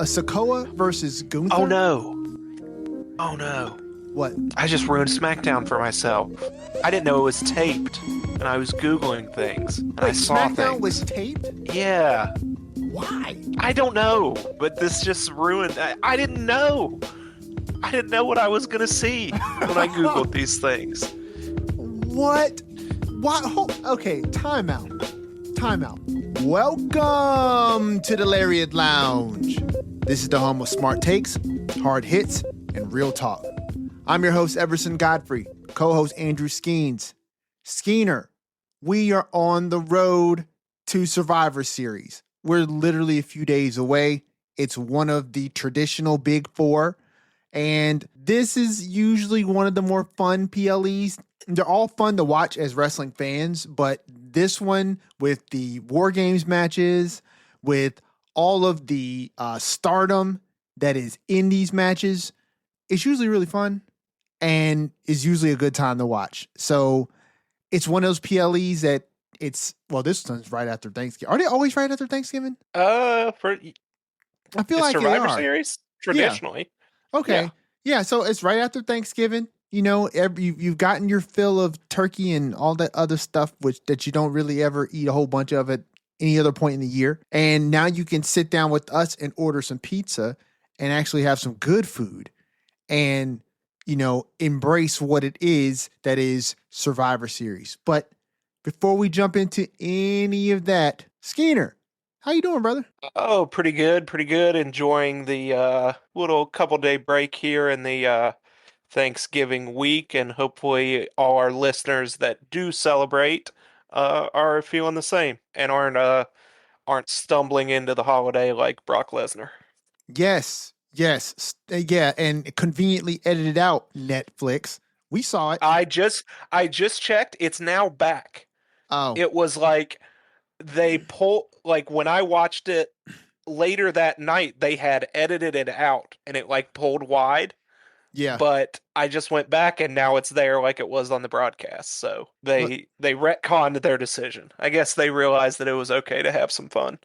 A Sikoa versus Gunther? Oh no. Oh no. What? I just ruined SmackDown for myself. I didn't know it was taped, and I was Googling things, and I Wait, saw SmackDown things. was taped? Yeah. Why? I don't know, but this just ruined. I didn't know. I didn't know what I was gonna see when I Googled these things. What? Why? Okay, time out. Time out. Welcome to the Lariat Lounge. This is the home of smart takes, hard hits, and real talk. I'm your host, Everson Godfrey, co-host Andrew Skeens. Skeener, we are on the road to Survivor Series. We're literally a few days away. It's one of the traditional Big Four, and this is usually one of the more fun PLEs. They're all fun to watch as wrestling fans, but this one with the War Games matches, with all of the stardom that is in these matches, it's usually really fun and is usually a good time to watch. So it's one of those PLEs that this one's right after Thanksgiving. Are they always right after Thanksgiving? For I feel like Survivor they are. Series traditionally. Yeah. Okay. Yeah. So it's right after Thanksgiving. You know, you've gotten your fill of turkey and all that other stuff, that you don't really ever eat a whole bunch of at any other point in the year. And now you can sit down with us and order some pizza and actually have some good food and, you know, embrace what it is that is Survivor Series. But before we jump into any of that, Skeener, how you doing, brother? Oh, pretty good, pretty good. Enjoying the little couple day break here in the Thanksgiving week, and hopefully all our listeners that do celebrate are feeling the same and aren't stumbling into the holiday like Brock Lesnar. Yes, yeah, and conveniently edited out Netflix. We saw it. I just checked. It's now back. Oh, It was like when I watched it later that night, they had edited it out and it like pulled wide. yeah. But I just went back and now it's there like it was on the broadcast. So they retconned their decision. I guess they realized that it was okay to have some fun.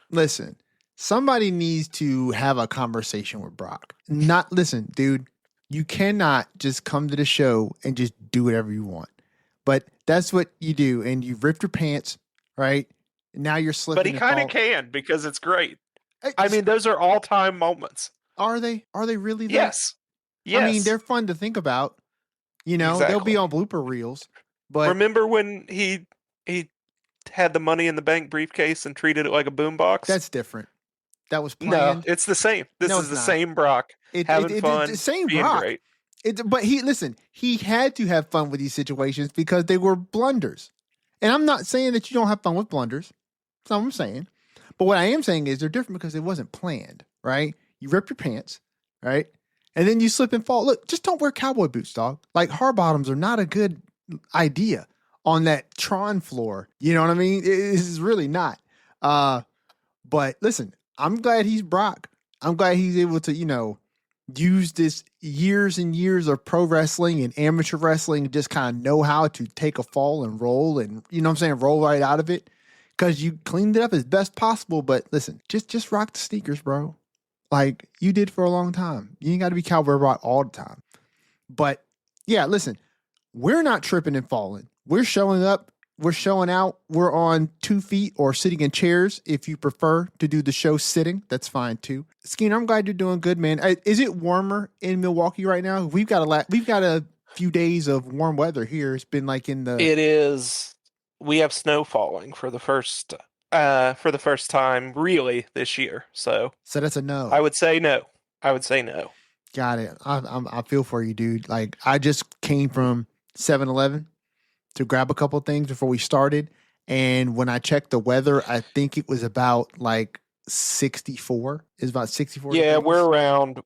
Listen, somebody needs to have a conversation with Brock. Listen, dude, you cannot just come to the show and just do whatever you want. But that's what you do, and you ripped your pants, right? Now you're slipping. But he kind of can because it's great. I mean, those are all-time moments. Are they? Are they really? Though? Yes. Yes. I mean, they're fun to think about. You know, exactly. They'll be on blooper reels. But remember when he had the Money in the Bank briefcase and treated it like a boombox? That's different. That was planned. No, it's the same. This is the same Brock. Having fun. The same being Brock. Great. But he had to have fun with these situations because they were blunders. And I'm not saying that you don't have fun with blunders. That's not what I'm saying. But what I am saying is they're different because it wasn't planned, right? You rip your pants, right? And then you slip and fall. Look, just don't wear cowboy boots, dog. Like, hard bottoms are not a good idea on that Tron floor. You know what I mean? It's really not. But listen, I'm glad he's Brock. I'm glad he's able to, you know, use this years and years of pro wrestling and amateur wrestling, just kind of know how to take a fall and roll and, you know what I'm saying, roll right out of it. Because you cleaned it up as best possible. But listen, just rock the sneakers, bro. Like you did for a long time. You ain't got to be Cowboy Brock all the time. But yeah, listen, we're not tripping and falling. We're showing up. We're showing out. We're on 2 feet or sitting in chairs. If you prefer to do the show sitting, that's fine too. Skeener, I'm glad you're doing good, man. Is it warmer in Milwaukee right now? We've got a few days of warm weather here. It's been like in the. It is. We have snow falling for the first time really this year. So that's a no. I would say no. Got it. I feel for you, dude. Like I just came from 7-Eleven to grab a couple things before we started, and when I checked the weather, I think it was about like 64. It's about 64. Yeah, degrees.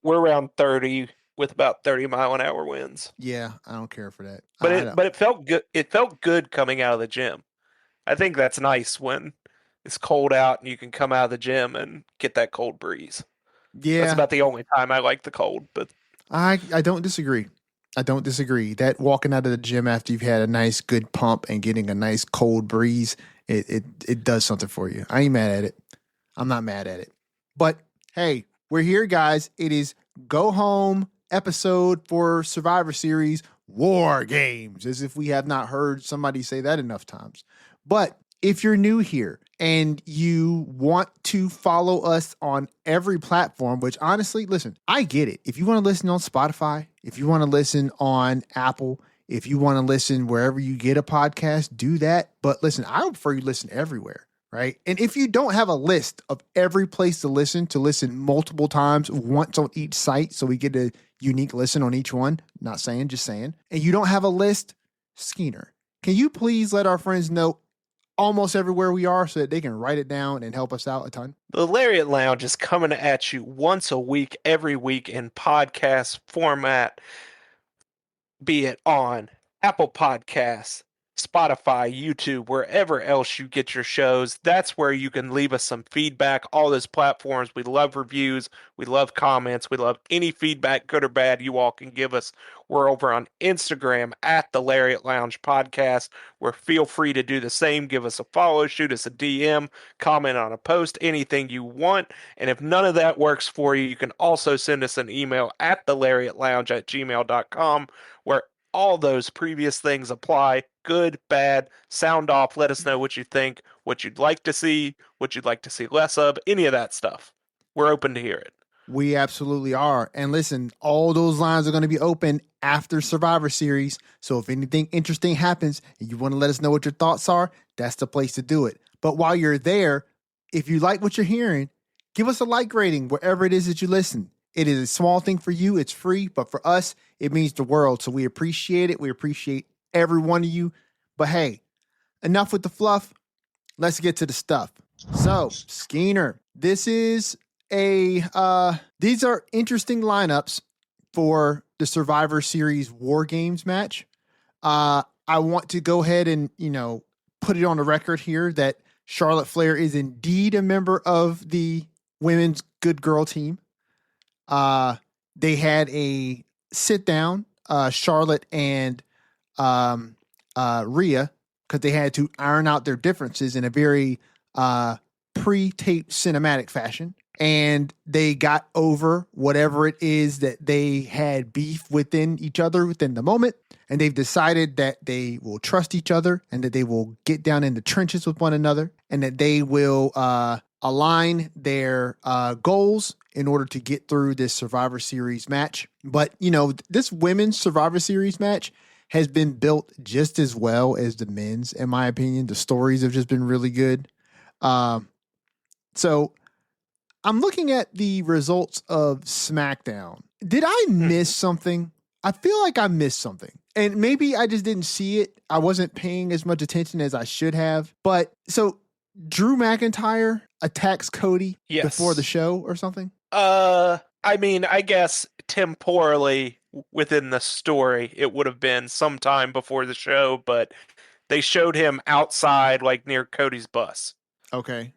we're around 30 with about 30-mile-an-hour winds. Yeah, I don't care for that. But it felt good. It felt good coming out of the gym. I think that's nice when it's cold out and you can come out of the gym and get that cold breeze. Yeah. That's about the only time I like the cold, but I don't disagree. That walking out of the gym after you've had a nice good pump and getting a nice cold breeze, it does something for you. I ain't mad at it. I'm not mad at it. But hey, We're here, guys. It is go home episode for Survivor Series War Games, as if we have not heard somebody say that enough times. But if you're new here and you want to follow us on every platform, which honestly, listen, I get it. If you want to listen on Spotify, if you want to listen on Apple, if you want to listen wherever you get a podcast, do that. But listen, I would prefer you listen everywhere. Right. And if you don't have a list of every place to listen multiple times, once on each site, so we get a unique listen on each one, not saying, just saying, and you don't have a list, Skeener, can you please let our friends know almost everywhere we are so that they can write it down and help us out a ton? The Lariat Lounge is coming at you once a week, every week in podcast format, be it on Apple Podcasts, Spotify, YouTube, wherever else you get your shows. That's where you can leave us some feedback. All those platforms. We love reviews. We love comments. We love any feedback, good or bad, you all can give us. We're over on Instagram at the Lariat Lounge Podcast, where feel free to do the same. Give us a follow, shoot us a DM, comment on a post, anything you want. And if none of that works for you, you can also send us an email at thelariatlounge@gmail.com, where all those previous things apply. Good, bad, sound off. Let us know what you think, what you'd like to see, what you'd like to see less of, any of that stuff. We're open to hear it. We absolutely are. And listen, all those lines are going to be open after Survivor Series. So if anything interesting happens and you want to let us know what your thoughts are, that's the place to do it. But while you're there, if you like what you're hearing, give us a like rating wherever it is that you listen. It is a small thing for you. It's free. But for us, it means the world. So we appreciate it. We appreciate every one of you. But hey, enough with the fluff. Let's get to the stuff. So, Skeener, this is these are interesting lineups for the Survivor Series War Games match. I want to go ahead and, put it on the record here that Charlotte Flair is indeed a member of the women's good girl team. They had a sit down, Charlotte and Rhea, because they had to iron out their differences in a very pre-taped cinematic fashion. And they got over whatever it is that they had beef within each other within the moment. And they've decided that they will trust each other and that they will get down in the trenches with one another and that they will align their goals in order to get through this Survivor Series match. But, this women's Survivor Series match has been built just as well as the men's, in my opinion. The stories have just been really good. So I'm looking at the results of SmackDown. Did I miss something? I feel like I missed something. And maybe I just didn't see it. I wasn't paying as much attention as I should have. But so Drew McIntyre attacks Cody before the show or something? I mean, I guess temporally within the story, it would have been sometime before the show, but they showed him outside, like near Cody's bus. Okay.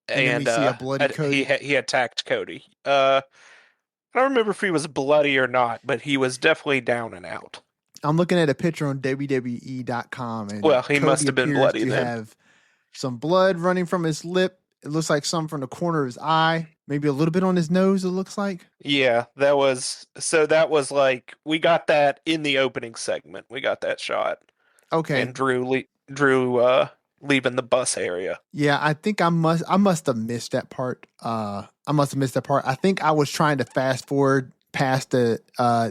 And then we see a bloody Cody. He attacked Cody. I don't remember if he was bloody or not, but he was definitely down and out. I'm looking at a picture on WWE.com, and he Cody must have been bloody to then. Have some blood running from his lip. It looks like some from the corner of his eye, maybe a little bit on his nose, it looks like. Yeah, that was like, we got that in the opening segment. We got that shot. Okay. And Drew leaving the bus area. Yeah, I think I must have missed that part. I think I was trying to fast forward past the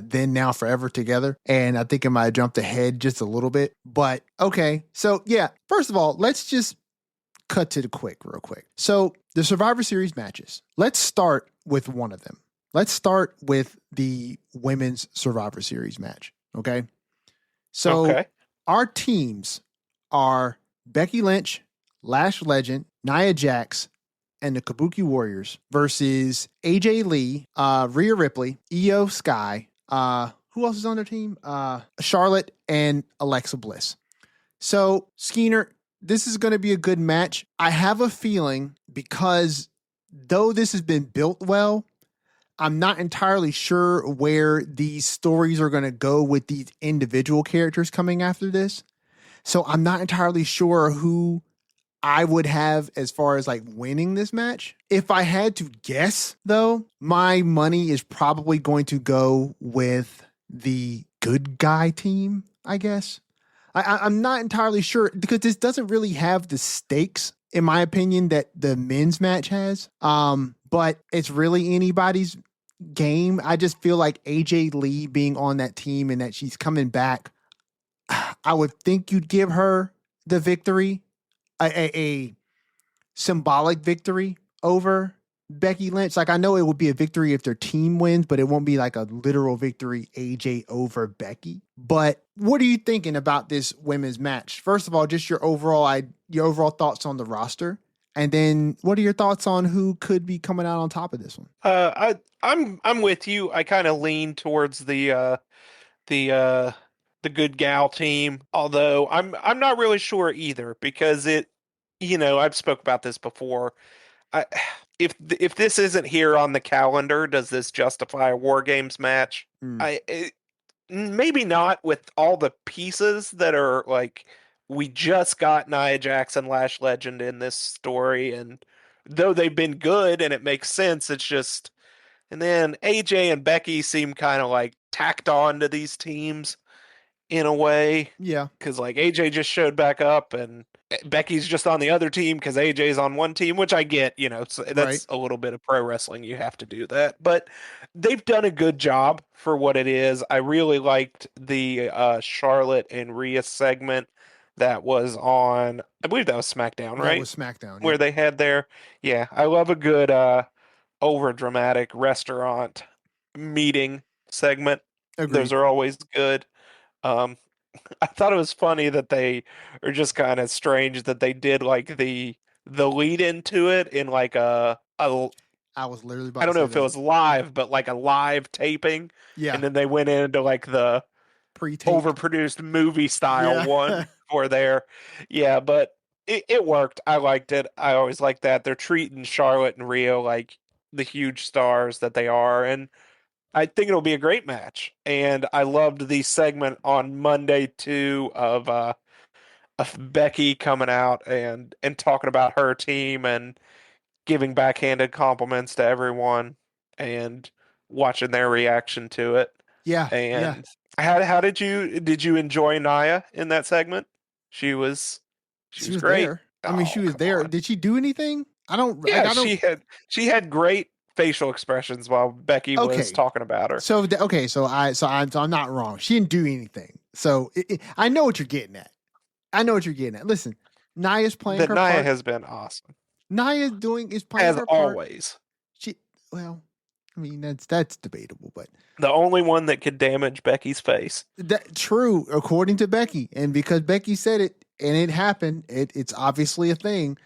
then, now, forever together. And I think I might have jumped ahead just a little bit. But okay. So yeah, first of all, let's just cut to the real quick. So the Survivor Series matches. Let's start with one of them. Let's start with the women's Survivor Series match. Okay. So our teams are Becky Lynch, Lash Legend, Nia Jax, and the Kabuki Warriors versus AJ Lee, Rhea Ripley, Io Sky. Who else is on their team? Charlotte and Alexa Bliss. So, Skeener, this is going to be a good match. I have a feeling, because though this has been built well, I'm not entirely sure where these stories are going to go with these individual characters coming after this. So I'm not entirely sure who I would have as far as like winning this match. If I had to guess, though, my money is probably going to go with the good guy team, I guess. I'm not entirely sure because this doesn't really have the stakes, in my opinion, that the men's match has. But it's really anybody's game. I just feel like AJ Lee being on that team and that she's coming back, I would think you'd give her the victory, a symbolic victory over Becky Lynch. Like, I know it would be a victory if their team wins, but it won't be like a literal victory, AJ over Becky. But what are you thinking about this women's match? First of all, just your overall thoughts on the roster, and then what are your thoughts on who could be coming out on top of this one? I'm with you. I kind of lean towards the uh the good gal team, although I'm not really sure either because I've spoke about this before. I if this isn't here on the calendar, does this justify a War Games match? Mm, Maybe not with all the pieces that are like we just got Nia Jackson, Lash Legend in this story, and though they've been good and it makes sense, it's just and then AJ and Becky seem kind of like tacked on to these teams in a way yeah, because like AJ just showed back up and Becky's just on the other team because AJ's on one team, which I get, so right. that's a little bit of pro wrestling. You have to do that, but they've done a good job for what it is. I really liked the Charlotte and Rhea segment that was on, I believe that was SmackDown, That right? was SmackDown. Where Yep. they had their, yeah, I love a good over dramatic restaurant meeting segment. Those Agreed. are always good. Um, I thought it was funny that they are just kind of strange that they did like the lead into it in like a I was literally I about to don't know say if it that. was live, but like a live taping, Yeah, and then they went into like the pre-taped. overproduced movie style Yeah. one for there. Yeah, but it worked. I liked it. I always like that. They're treating Charlotte and Rio like the huge stars that they are, and I think it'll be a great match. And I loved the segment on Monday too of Becky coming out and talking about her team and giving backhanded compliments to everyone and watching their reaction to it. Yeah, yeah. And how did you enjoy Naya in that segment? She was she She was was great. there. I mean, Oh, she was come there. on. Did she do anything? I don't like Yeah, I don't she had great facial expressions while Becky was okay. talking about her. So I'm not wrong. She didn't do anything. So I know what you're getting at. I know what you're getting at. Listen, Naya's playing That her Naya part. has been awesome. Is playing As her part. always. She well, I mean that's debatable, but The only one that could damage Becky's face. that true according to Becky, and because Becky said it and it happened, it's obviously a thing.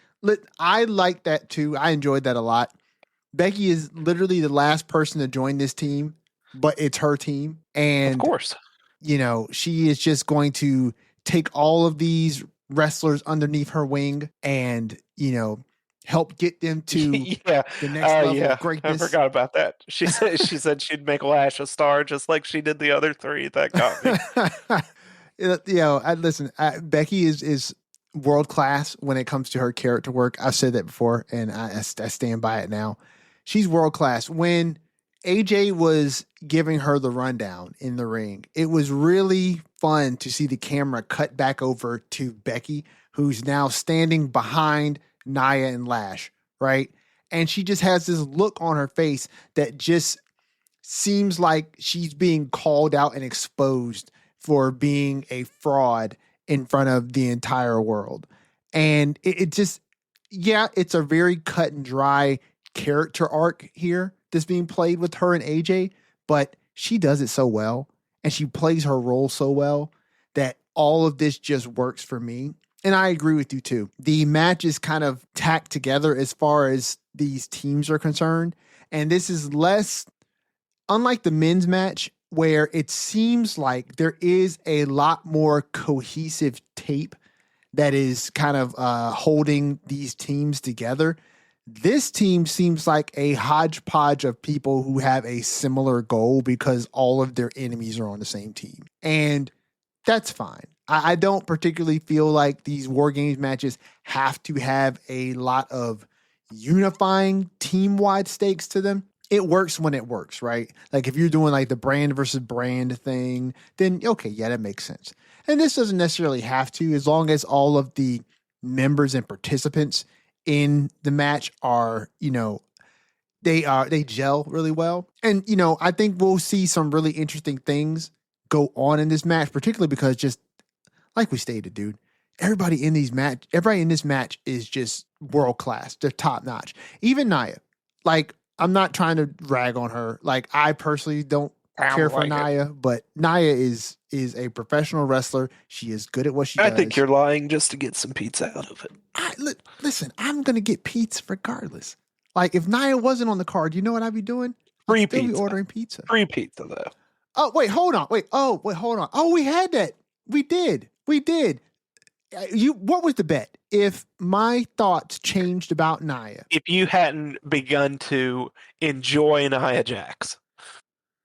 I like that too. I enjoyed that a lot. Becky is literally the last person to join this team, but it's her team, Of and course. she is just going to take all of these wrestlers underneath her wing and help get them to Yeah. the next level of Yeah. I greatness. forgot about that. She said she'd make Lash a star just like she did the other three. That got me. Listen. Becky is world class when it comes to her character work. I've said that before, and I stand by it now. She's world class. When AJ was giving her the rundown in the ring, it was really fun to see the camera cut back over to Becky, who's now standing behind Nia and Lash, right? And she just has this look on her face that just seems like she's being called out and exposed for being a fraud in front of the entire world. And it just, yeah, it's a very cut and dry character arc here that's being played with her and AJ, but she does it so well and she plays her role so well that all of this just works for me. And I agree with you too. The match is kind of tacked together as far as these teams are concerned. And this is less unlike the men's match, where it seems like there is a lot more cohesive tape that is kind of holding these teams together. This team seems like a hodgepodge of people who have a similar goal because all of their enemies are on the same team. And that's fine. I don't particularly feel like these War Games matches have to have a lot of unifying team-wide stakes to them. It works when it works, right? Like if you're doing like the brand versus brand thing, then okay, yeah, that makes sense. And this doesn't necessarily have to, as long as all of the members and participants in the match are, they gel really well. And I think we'll see some really interesting things go on in this match, particularly because just like we stated, dude, everybody in this match is just world class. They're top notch. Even Nia. Like, I'm not trying to rag on her. Like, I personally don't care for Nia, but Nia is a professional wrestler. She is good at what she does. I think you're lying just to get some pizza out of it. Listen, I'm gonna get pizza regardless. Like, if Nia wasn't on the card, you know what I'd be doing? Free I'd still pizza. be ordering pizza. Free pizza, though. Oh, wait, hold on. Hold on. Oh, we had that. We did. What was the bet? If my thoughts changed about Nia. If you hadn't begun to enjoy Nia Jax,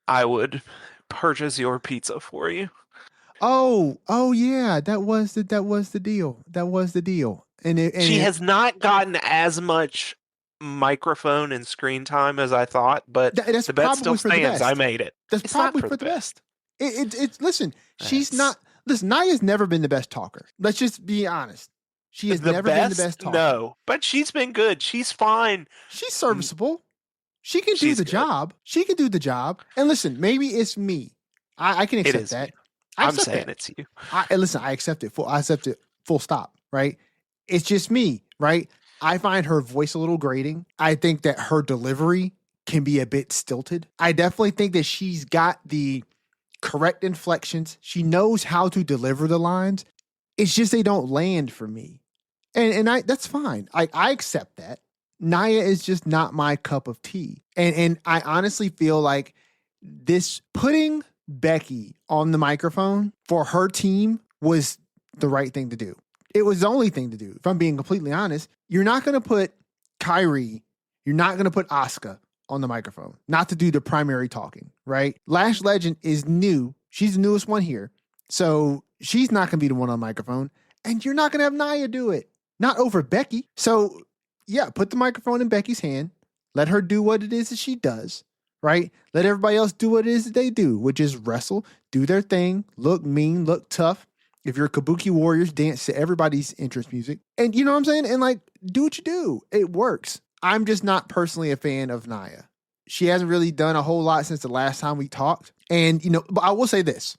I would purchase your pizza for you. Oh yeah, that was the deal. And she has not gotten as much microphone and screen time as I thought, but the bet still stands. I made it. That's probably for the best. Listen, listen, Nia's never been the best talker. Let's just be honest. She has never been the best talker. No, but she's been good. She's fine. She's serviceable. She can do the job. She can do the job. And listen, maybe it's me. I can accept that. I'm saying it's you. Listen, I accept it. I accept it full stop, right? It's just me, right? I find her voice a little grating. I think that her delivery can be a bit stilted. I definitely think that she's got the correct inflections. She knows how to deliver the lines. It's just they don't land for me. And that's fine. I accept that. Nia is just not my cup of tea. And I honestly feel like this putting Becky on the microphone for her team was the right thing to do. It was the only thing to do. If I'm being completely honest, you're not going to put Kyrie, you're not going to put Asuka on the microphone, not to do the primary talking, right? Lash Legend is new. She's the newest one here. So she's not going to be the one on the microphone. And you're not going to have Nia do it. Not over Becky. So yeah, put the microphone in Becky's hand. Let her do what it is that she does, right? Let everybody else do what it is that they do, which is wrestle, do their thing, look mean, look tough. If you're Kabuki Warriors, dance to everybody's interest music. And you know what I'm saying? And like, do what you do. It works. I'm just not personally a fan of Nia. She hasn't really done a whole lot since the last time we talked. And, but I will say this.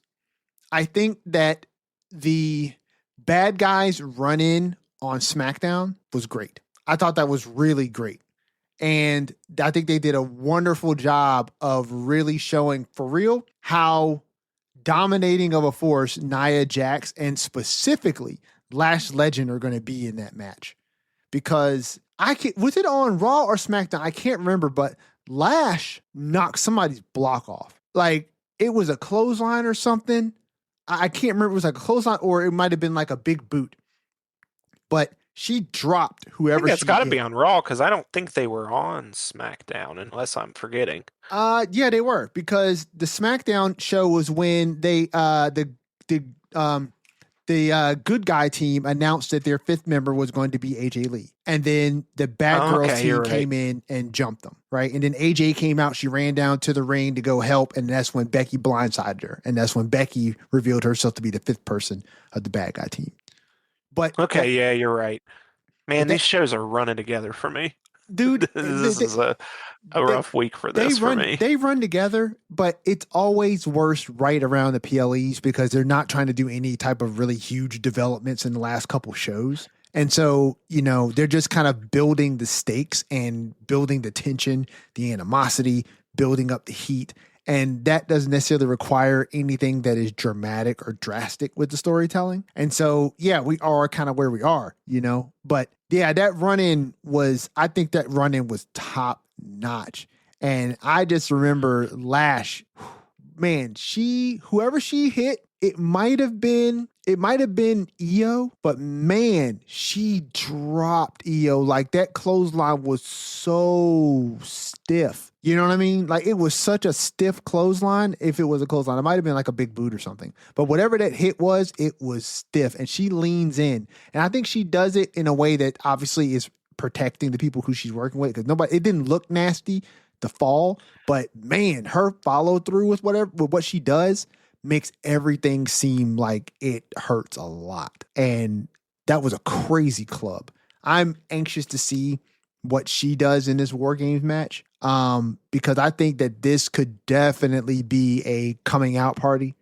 I think that the bad guys run in on SmackDown was great. I thought that was really great. And I think they did a wonderful job of really showing for real how dominating of a force Nia Jax and specifically Lash Legend are going to be in that match. Because was it on Raw or SmackDown? I can't remember, but Lash knocked somebody's block off. Like it was a clothesline or something. I can't remember if it was like a clothesline or it might have been like a big boot. But she dropped whoever. That's got to be on Raw because I don't think they were on SmackDown unless I'm forgetting. Yeah, they were because the SmackDown show was when they the good guy team announced that their fifth member was going to be AJ Lee, and then the bad girls team came in and jumped them, right? And then AJ came out, she ran down to the ring to go help, and that's when Becky blindsided her, and that's when Becky revealed herself to be the fifth person of the bad guy team. But yeah, you're right. Man, these shows are running together for me. Dude, this is a rough week for this for me. They run together, but it's always worse right around the PLEs because they're not trying to do any type of really huge developments in the last couple shows. And so, they're just kind of building the stakes and building the tension, the animosity, building up the heat. And that doesn't necessarily require anything that is dramatic or drastic with the storytelling. And so, yeah, we are kind of where we are, But yeah, I think that run-in was top notch. And I just remember Lash, man, whoever she hit, It might have been Io, but man, she dropped Io. Like that clothesline was so stiff. You know what I mean? Like it was such a stiff clothesline. If it was a clothesline, it might have been like a big boot or something. But whatever that hit was, it was stiff. And she leans in. And I think she does it in a way that obviously is protecting the people who she's working with. Because it didn't look nasty to fall. But man, her follow through with what she does makes everything seem like it hurts a lot. And that was a crazy club. I'm anxious to see what she does in this War Games match. Because I think that this could definitely be a coming out party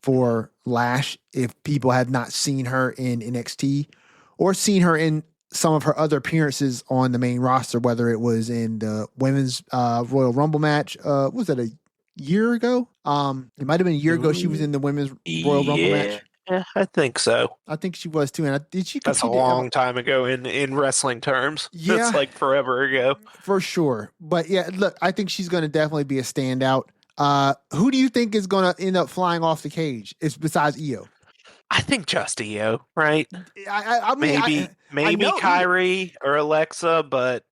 for Lash if people have not seen her in NXT or seen her in some of her other appearances on the main roster, whether it was in the women's Royal Rumble match. Was that a year ago? It might have been a year ago. She was in the women's Royal Rumble match. Yeah, I think so. I think she was too. And did she That's a compete? long time ago in wrestling terms. That's Yeah, like forever ago. for sure. But yeah, look, I think she's going to definitely be a standout. Who do you think is going to end up flying off the cage? Is besides Io? I think just Io, right? I mean, I Maybe know Kyrie or Alexa, but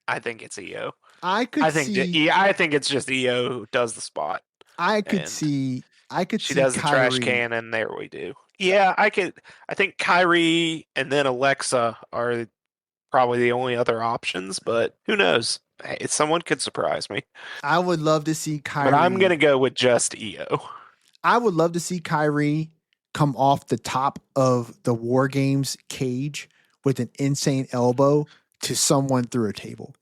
I think it's Io. I could see. I think it's just Io who does the spot, I could and see. I could she see does the trash Kyrie. can, and there we do. Yeah, I could. I think Kyrie and then Alexa are probably the only other options, but who knows? Hey, someone could surprise me. I would love to see But I'm Kyrie. gonna go with just Io. I would love to see Kyrie come off the top of the War Games cage with an insane elbow to someone through a table.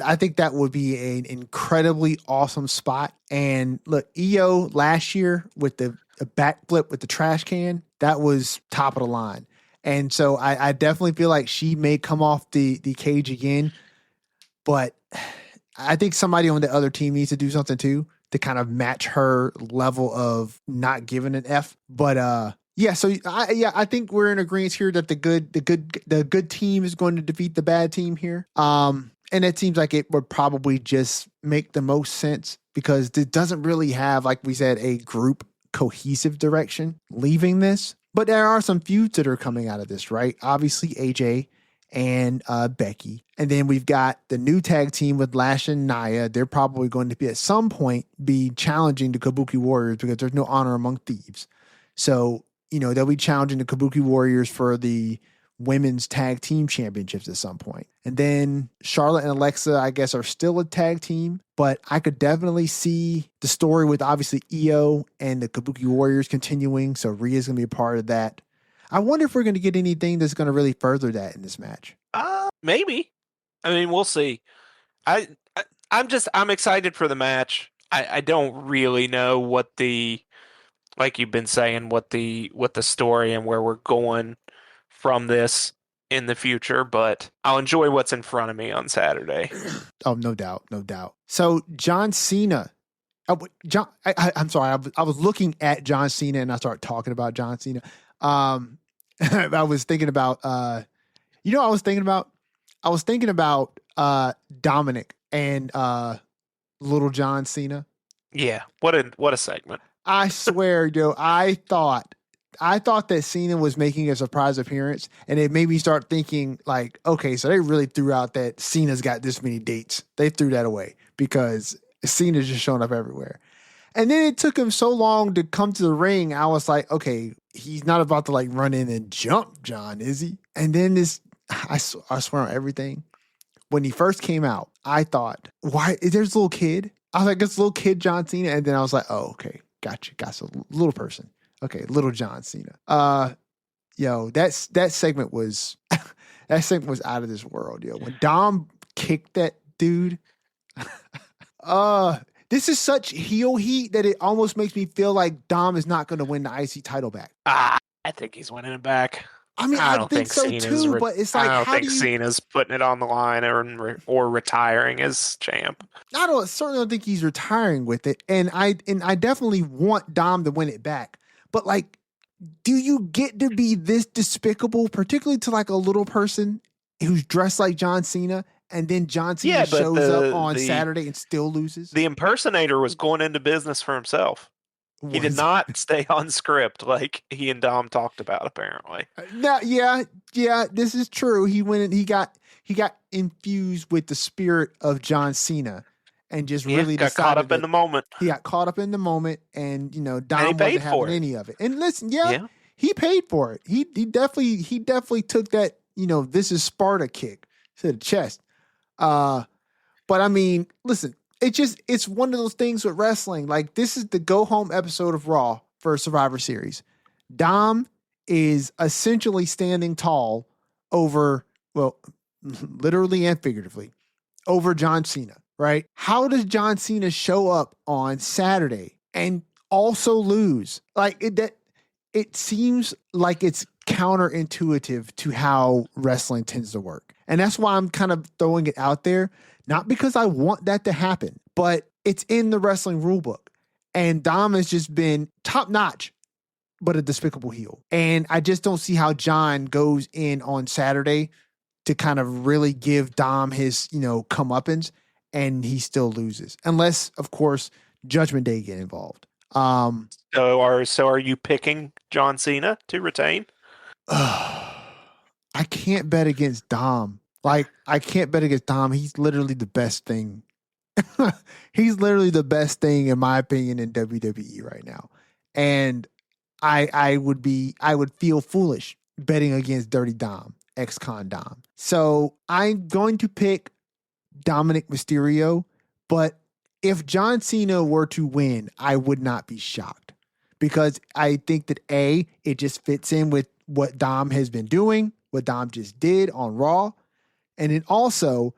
I think that would be an incredibly awesome spot. And look, EO last year with the backflip with the trash can, that was top of the line. And so I definitely feel like she may come off the cage again, but I think somebody on the other team needs to do something too to kind of match her level of not giving an F. But yeah, so I think we're in agreement here that the good team is going to defeat the bad team here. And it seems like it would probably just make the most sense because it doesn't really have, like we said, a group cohesive direction leaving this. But there are some feuds that are coming out of this, right? Obviously, AJ and Becky. And then we've got the new tag team with Lash and Nia. They're probably going to be at some point be challenging the Kabuki Warriors because there's no honor among thieves. So, they'll be challenging the Kabuki Warriors for the women's tag team championships at some point. And then Charlotte and Alexa, I guess, are still a tag team, but I could definitely see the story with obviously Io and the Kabuki Warriors continuing. So Rhea's going to be a part of that. I wonder if we're going to get anything that's going to really further that in this match. Maybe. I mean, we'll see. I, I'm excited for the match. I don't really know what like you've been saying, what the story and where we're going from this in the future, but I'll enjoy what's in front of me on Saturday. Oh, no doubt, no doubt. So John Cena, I'm sorry, I was looking at John Cena and I started talking about John Cena. I was thinking about, I was thinking about? I was thinking about Dominic and Little John Cena. Yeah, what a segment. I swear, I thought that Cena was making a surprise appearance, and it made me start thinking, like, okay, so they really threw out that Cena's got this many dates. They threw that away because Cena's just showing up everywhere. And then it took him so long to come to the ring. I was like, okay, he's not about to like run in and jump John, is he? And then I swear on everything. When he first came out, I thought, why? There's a little kid. I was like, it's little kid John Cena. And then I was like, oh, okay, gotcha. Got a little person. Okay, little John Cena. That segment was that segment was out of this world, yo. When Dom kicked that dude, this is such heel heat that it almost makes me feel like Dom is not going to win the IC title back. I think he's winning it back. I mean, I don't think so Cena's too, but it's like, I don't think Cena's putting it on the line or retiring as champ. I certainly don't think he's retiring with it, and I definitely want Dom to win it back. But like, do you get to be this despicable, particularly to like a little person who's dressed like John Cena, and then John Cena shows up on Saturday and still loses? The impersonator was going into business for himself. He did was not stay on script like he and Dom talked about, apparently. no, yeah, this is true. He went and he got infused with the spirit of John Cena and just Yeah, really got caught decided up in that the moment. he got caught up in the moment and And he Dom wasn't paid having for it. any of it. And listen, yeah, Yeah. he paid for it. He definitely took that, this is Sparta kick to the chest. Uh but I mean, listen, it's one of those things with wrestling. Like this is the go home episode of Raw for Survivor Series. Dom is essentially standing tall over, well, literally and figuratively, over John Cena, right? How does John Cena show up on Saturday and also lose? It seems like it's counterintuitive to how wrestling tends to work. And that's why I'm kind of throwing it out there, not because I want that to happen, but it's in the wrestling rule book. And Dom has just been top notch, but a despicable heel. And I just don't see how John goes in on Saturday to kind of really give Dom his, comeuppance and he still loses. Unless, of course, Judgment Day get involved. So are you picking John Cena to retain? I can't bet against Dom. Like, I can't bet against Dom. He's literally the best thing. He's literally the best thing, in my opinion, in WWE right now. And I would feel foolish betting against Dirty Dom, ex-con Dom. So I'm going to pick Dominic Mysterio, but if John Cena were to win, I would not be shocked because I think that it just fits in with what Dom has been doing, what Dom just did on Raw, and then also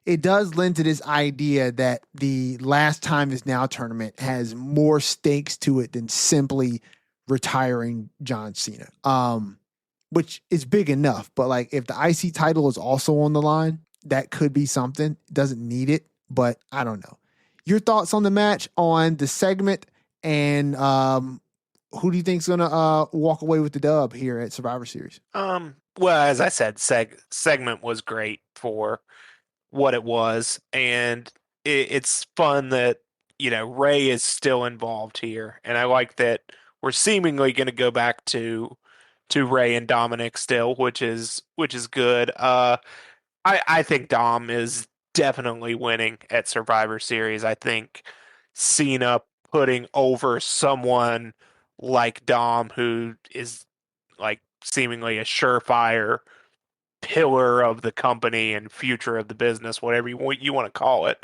it does lend to this idea that the Last Time Is Now tournament has more stakes to it than simply retiring John Cena. Which is big enough, but like if the IC title is also on the line, that could be something. Doesn't need it, but I don't know. Your thoughts on the match, on the segment, and who do you think's gonna walk away with the dub here at Survivor Series? Well, as I said, segment was great for what it was, and it's fun that Ray is still involved here, and I like that we're seemingly going to go back to Ray and Dominic still, which is good. I think Dom is definitely winning at Survivor Series. I think Cena putting over someone like Dom, who is like seemingly a surefire pillar of the company and future of the business, whatever you want to call it,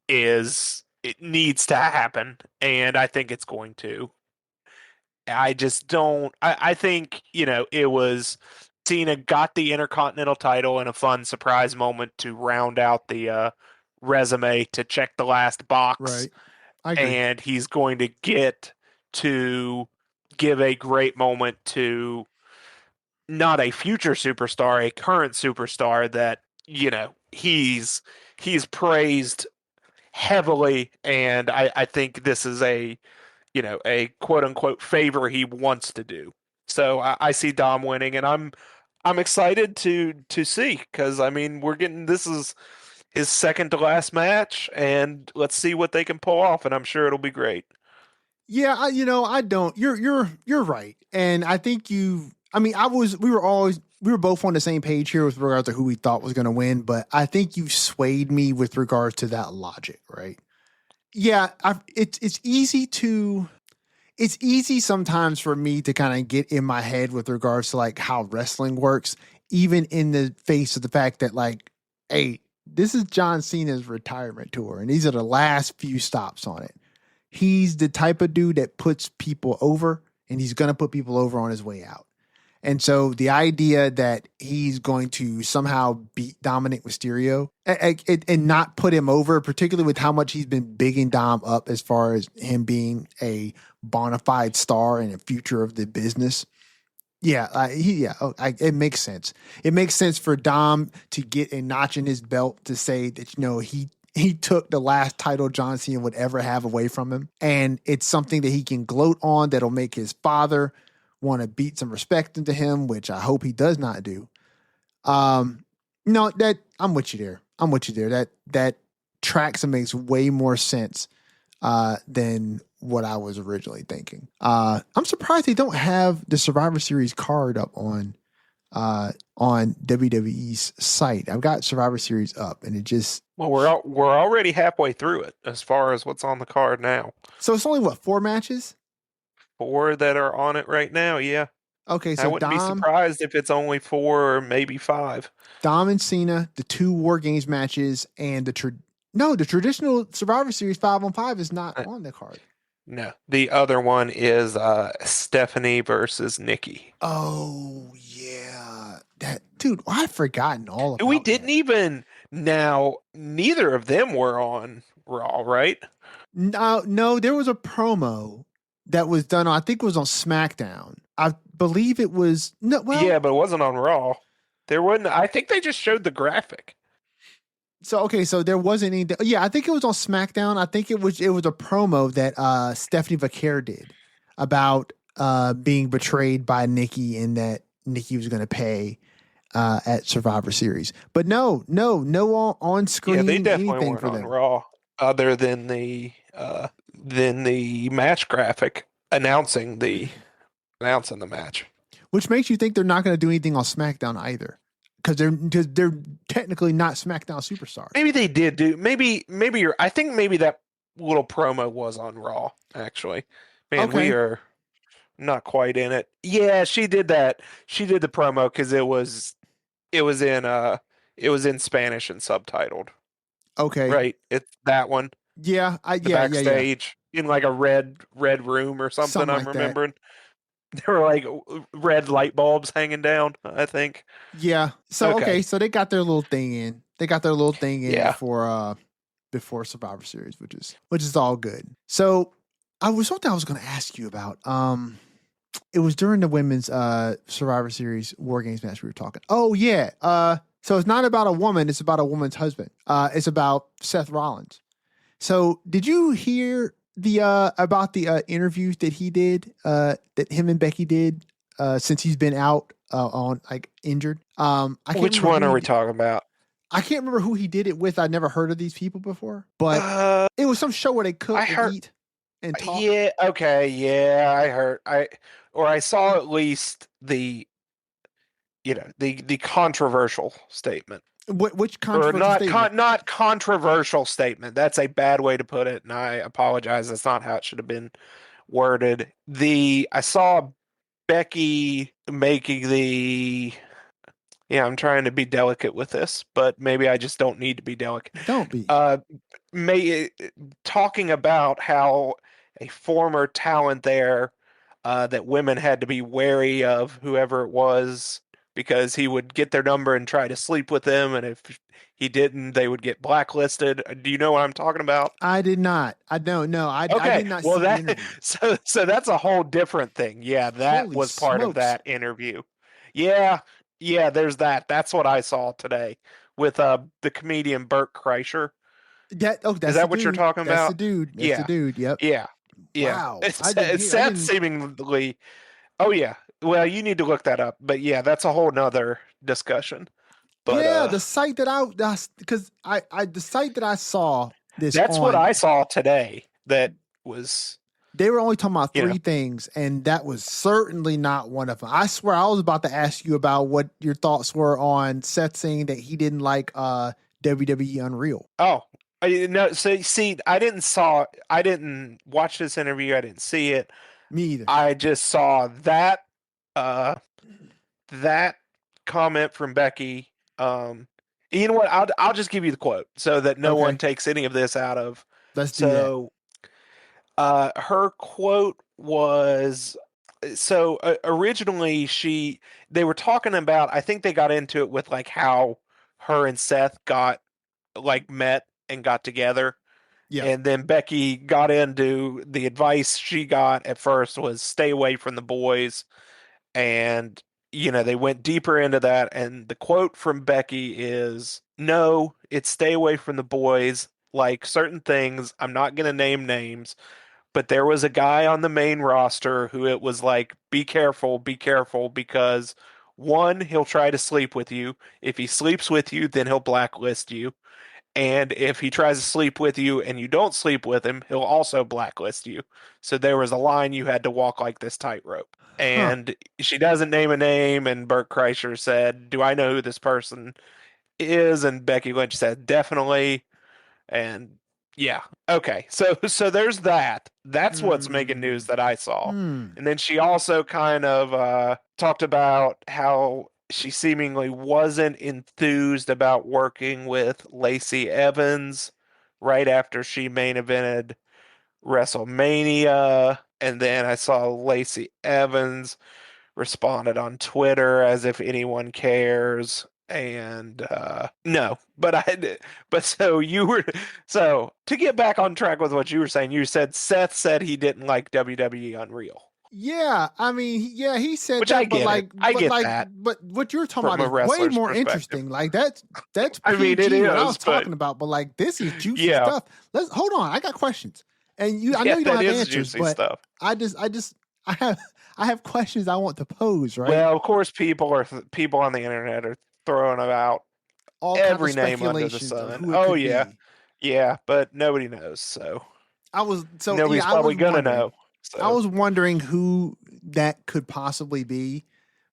it needs to happen, and I think it's going to. I just don't. I think it was Cena got the Intercontinental title in a fun surprise moment to round out the resume to check the last box, Right. I agree. and he's going to get to give a great moment to not a future superstar, a current superstar that he's praised heavily, and I think this is a quote unquote favor he wants to do. So I see Dom winning, and I'm excited to see because I mean this is his second to last match, and let's see what they can pull off, and I'm sure it'll be great. Yeah, I don't. You're right, and I think you. I mean, we were both on the same page here with regards to who we thought was going to win, but I think you swayed me with regards to that logic, right? Yeah, it's easy sometimes for me to kind of get in my head with regards to like how wrestling works, even in the face of the fact that like, hey, this is John Cena's retirement tour, and these are the last few stops on it. He's the type of dude that puts people over, and he's gonna put people over on his way out. And so the idea that he's going to somehow beat Dominic Mysterio and not put him over, particularly with how much he's been bigging Dom up as far as him being a bona fide star and a future of the business. Yeah, it makes sense. It makes sense for Dom to get a notch in his belt to say that he took the last title John Cena would ever have away from him, and it's something that he can gloat on that'll make his father want to beat some respect into him, which I hope he does not do. No, that I'm with you there. I'm with you there. That tracks and makes way more sense than what I was originally thinking. I'm surprised they don't have the Survivor Series card up on WWE's site. I've got Survivor Series up, and it just Well, we're already halfway through it as far as what's on the card now. so it's only what 4 matches. 4 that are on it right now, yeah. Okay, I so wouldn't be surprised if it's only 4 or maybe 5. Dom and Cena, the two War Games matches, and the traditional Survivor Series 5-on-5 is not Uh, on the card. No, the other one is Stephanie versus Nikki. Oh yeah, that dude. I've forgotten all We about didn't that. even now. Neither of them were on Raw, right? No, no, there was a promo that was done. I think it was on SmackDown. I believe it was no. Well, Yeah, but it wasn't on Raw. There wasn't. I think they just showed the graphic. so okay, so there wasn't any. Yeah, I think it was on SmackDown. I think it was a promo that Stephanie Vaquer did about being betrayed by Nikki and that Nikki was going to pay at Survivor Series. But no on Yeah, they screen definitely anything weren't for on them. Raw, other than the match graphic announcing the match. Which makes you think they're not going to do anything on SmackDown either, because they're technically not SmackDown superstars. Maybe they did do. Maybe you're. I think maybe that little promo was on Raw. Actually, man, we Okay, are not quite in it. Yeah, she did that. She did the promo because it was in it was in Spanish and subtitled. okay, Right? It's that one. yeah, The yeah, backstage in like a red room or something. something I'm like that. remembering. There were like red light bulbs hanging down, I think. Yeah. So okay, Okay. so they got their little thing in. They got their little thing in Yeah. before Survivor Series, which is all good. So I was something I was going to ask you about. It was during the women's Survivor Series War Games match we were talking. Oh yeah. So it's not about a woman, it's about a woman's husband. It's about Seth Rollins. So did you hear the about the interviews that he did that him and Becky did since he's been out on like injured? I can't Which remember one who are he we talking about? I can't remember who he did it with. I'd never heard of these people before, but Uh, it was some show where they I cook and heard. eat and talk. Yeah. Okay. Yeah. I heard. I saw at least the controversial statement, Which or controversial statement? not controversial statement. That's a bad way to put it, and I apologize. That's not how it should have been worded. I saw Becky making the. Yeah, I'm trying to be delicate with this, but maybe I just don't need to be delicate. Don't be. Uh, may talking about how a former talent there, that women had to be wary of whoever it was because he would get their number and try to sleep with them, and if he didn't, they would get blacklisted. Do you know what I'm talking about? I did not. I don't know. I Okay, did not well see the that interview. so that's a whole different thing. Yeah, that Holy was part of smokes. that interview. Yeah, yeah, there's that. That's what I saw today with the comedian Bert Kreischer. Is That's the that what you're dude. talking That's the about? dude. That's the Yeah, dude. Yep. yeah, yeah. Wow. It's Seth seemingly. Oh yeah. Well, you need to look that up. But yeah, that's a whole nother discussion. But Yeah, the site that because I the site that I saw this that's what on, I saw today. That was, they were only talking about you know, three things, and that was certainly not one of them. I swear I was about to ask you about what your thoughts were on Seth saying that he didn't like WWE Unreal. oh, no. So see, I didn't watch this interview. I didn't see it. Me either. I just saw uh, that comment from Becky. Um, you know what? I'll just give you the quote so that no one Okay, takes any of this out of. let's do that. So, her quote was, originally they were talking about, I think they got into it with like how her and Seth got like met and got together. Yeah. And then Becky got into the advice she got at first was stay away from the boys. And, they went deeper into that. And the quote from Becky is, no, it's stay away from the boys. Like certain things, I'm not going to name names, but there was a guy on the main roster who it was like, be careful, because one, he'll try to sleep with you. If he sleeps with you, then he'll blacklist you. And if he tries to sleep with you and you don't sleep with him, he'll also blacklist you. So there was a line you had to walk like this tightrope. Huh. And she doesn't name a name, and Bert Kreischer said, "Do I know who this person is?" And Becky Lynch said, "Definitely." And yeah, okay. So there's that. That's what's making news Mm. that I saw. Hmm. And then she also kind of talked about how she seemingly wasn't enthused about working with Lacey Evans right after she main evented WrestleMania. And then I saw Lacey Evans responded on Twitter as if anyone cares. And no, but so you were, so to get back on track with what you were saying, you said Seth said he didn't like WWE Unreal, Yeah, I mean, yeah, he said which I that, get it. I get that but what you're talking from about a is way wrestler's more perspective. interesting. Like that's I mean, it PG what I was is, but talking about, but like this is juicy yeah, stuff. Let's hold on. I got questions, and I yeah, know you don't that have is answers, juicy but stuff. I just, I have, I have questions I want to pose. Right, Well, of course, people on the internet are throwing about all kinds of every name under the speculations of sun. who it Oh could yeah, be. yeah, but nobody knows, so Yeah, nobody's probably gonna know. I So was wondering who that could possibly be.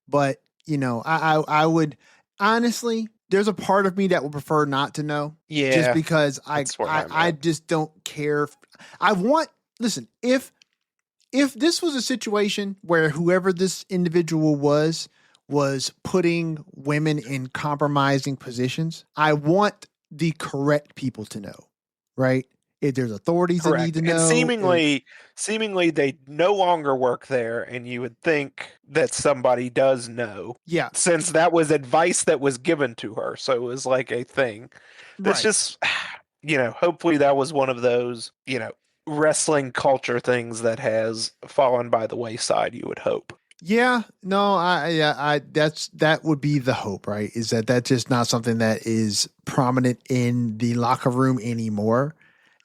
But I would honestly. There's a part of me that would prefer not to know, just yeah, because that's where I'm I at. just don't care. I want listen if this was a situation where whoever this individual was putting women in compromising positions, I want the correct people to know, right? If there's authorities that need Correct. to And know, seemingly they no longer work there, and you would think that somebody does know, yeah, since that was advice that was given to her. So it was like a thing. That's right. just, hopefully that was one of those, wrestling culture things that has fallen by the wayside, you would hope. Yeah, no, that would be the hope, right? Is that that's just not something that is prominent in the locker room anymore.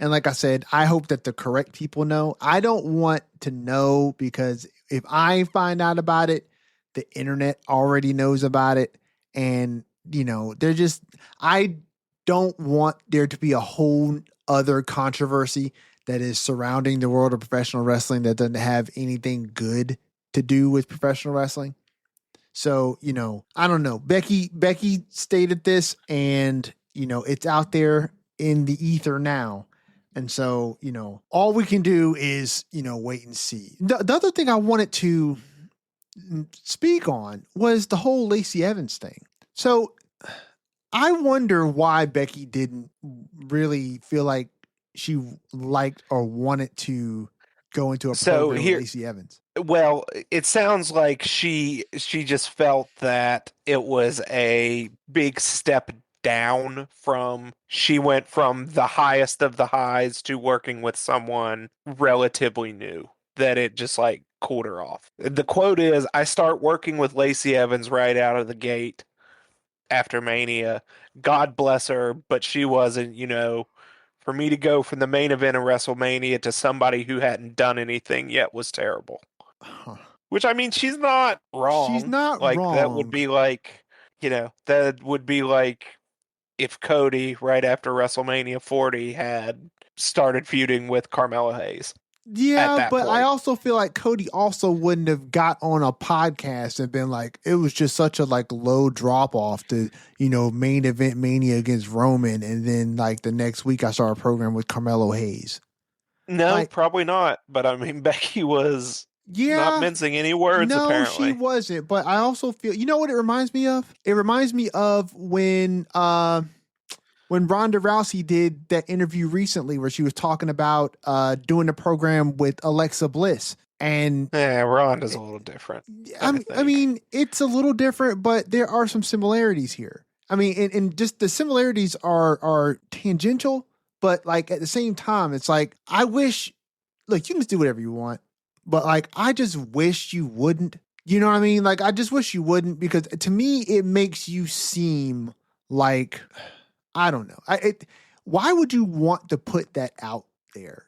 And like I said, I hope that the correct people know. I don't want to know because if I find out about it, the internet already knows about it. And, they're just, I don't want there to be a whole other controversy that is surrounding the world of professional wrestling that doesn't have anything good to do with professional wrestling. So, I don't know. Becky stated this and, it's out there in the ether now. And so, all we can do is, wait and see. The other thing I wanted to speak on was the whole Lacey Evans thing. So, I wonder why Becky didn't really feel like she liked or wanted to go into a So program with here, Lacey Evans. well, it sounds like she just felt that it was a big step down from she went from the highest of the highs to working with someone relatively new, that it just like cooled her off. The quote is, "I start working with Lacey Evans right out of the gate after Mania. God bless her, but she wasn't, for me to go from the main event of WrestleMania to somebody who hadn't done anything yet was terrible." Huh. Which, I mean, she's not She's wrong. not Like wrong. that would be like if Cody right after WrestleMania 40 had started feuding with Carmelo Hayes at Yeah, that but I point. also feel like Cody also wouldn't have got on a podcast and been like, it was just such a like low drop off to, main event Mania against Roman. And then like the next week I saw a program with Carmelo Hayes. No, Like, probably not. But I mean, Becky was not yeah, mincing any words no, she apparently. wasn't. But I also feel, you know what it reminds me of? It reminds me of when Ronda Rousey did that interview recently where she was talking about doing a program with Alexa Bliss. And Yeah, Ronda's a little different, I I think. mean, it's a little different, but there are some similarities here. I mean, and just the similarities are tangential, but like at the same time, it's like I wish. Look, you can just do whatever you want, but like I just wish you wouldn't. You know what I mean? Like I just wish you wouldn't because to me it makes you seem like I don't know. Why would you want to put that out there?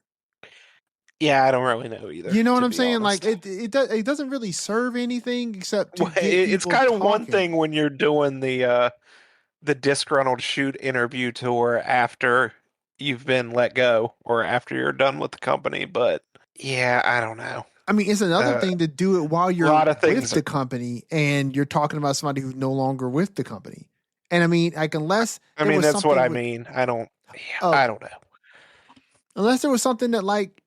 Yeah, I don't really know either, You know what to I'm be saying? Like honest. it doesn't really serve anything except to Well, get It's people kind of one talking. thing when you're doing the disgruntled shoot interview tour after you've been let go or after you're done with the company. But yeah, I don't know. I mean, it's another A thing to do it while you're lot of with things. the company and you're talking about somebody who's no longer with the company. And I mean, like, unless I there mean, was that's what something I with, mean. I don't. Yeah, oh, I don't know. unless there was something that, like,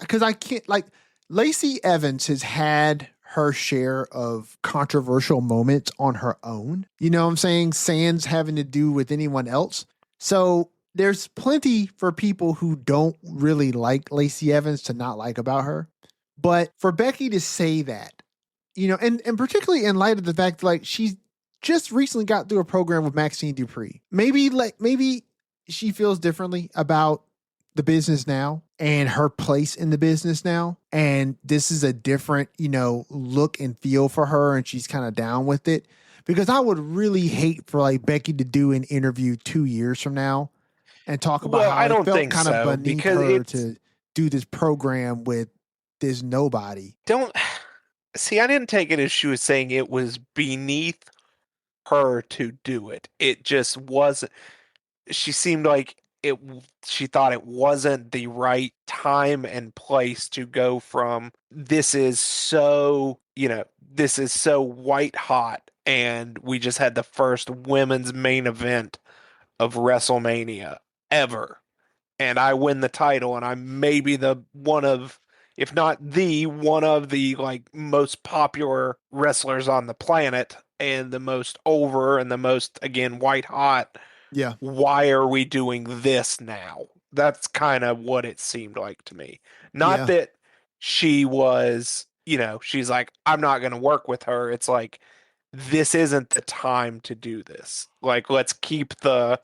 because I can't, like, Lacey Evans has had her share of controversial moments on her own. You know what I'm saying? Sans having to do with anyone else. So there's plenty for people who don't really like Lacey Evans to not like about her. But for Becky to say that, you know, and particularly in light of the fact that, like, she's just recently got through a program with Maxine Dupree. Maybe she feels differently about the business now and her place in the business now. And this is a different, you know, look and feel for her, and she's kind of down with it. Because I would really hate for, like, Becky to do an interview 2 years from now and talk about Well, how I it don't felt think kind of so beneath because her it's to do this program with this nobody. don't see. I didn't take it as she was saying it was beneath her to do it. It just wasn't. She seemed like it. She thought it wasn't the right time and place to go from. This is so this is so white hot, and we just had the first women's main event of WrestleMania ever, and I win the title, and I'm maybe the one of, if not the one of the like most popular wrestlers on the planet, and the most over and the most again white hot. Yeah. Why are we doing this now? That's kind of what it seemed like to me. Not Yeah. that she was, she's like, I'm not going to work with her. It's like, this isn't the time to do this. Like, let's keep the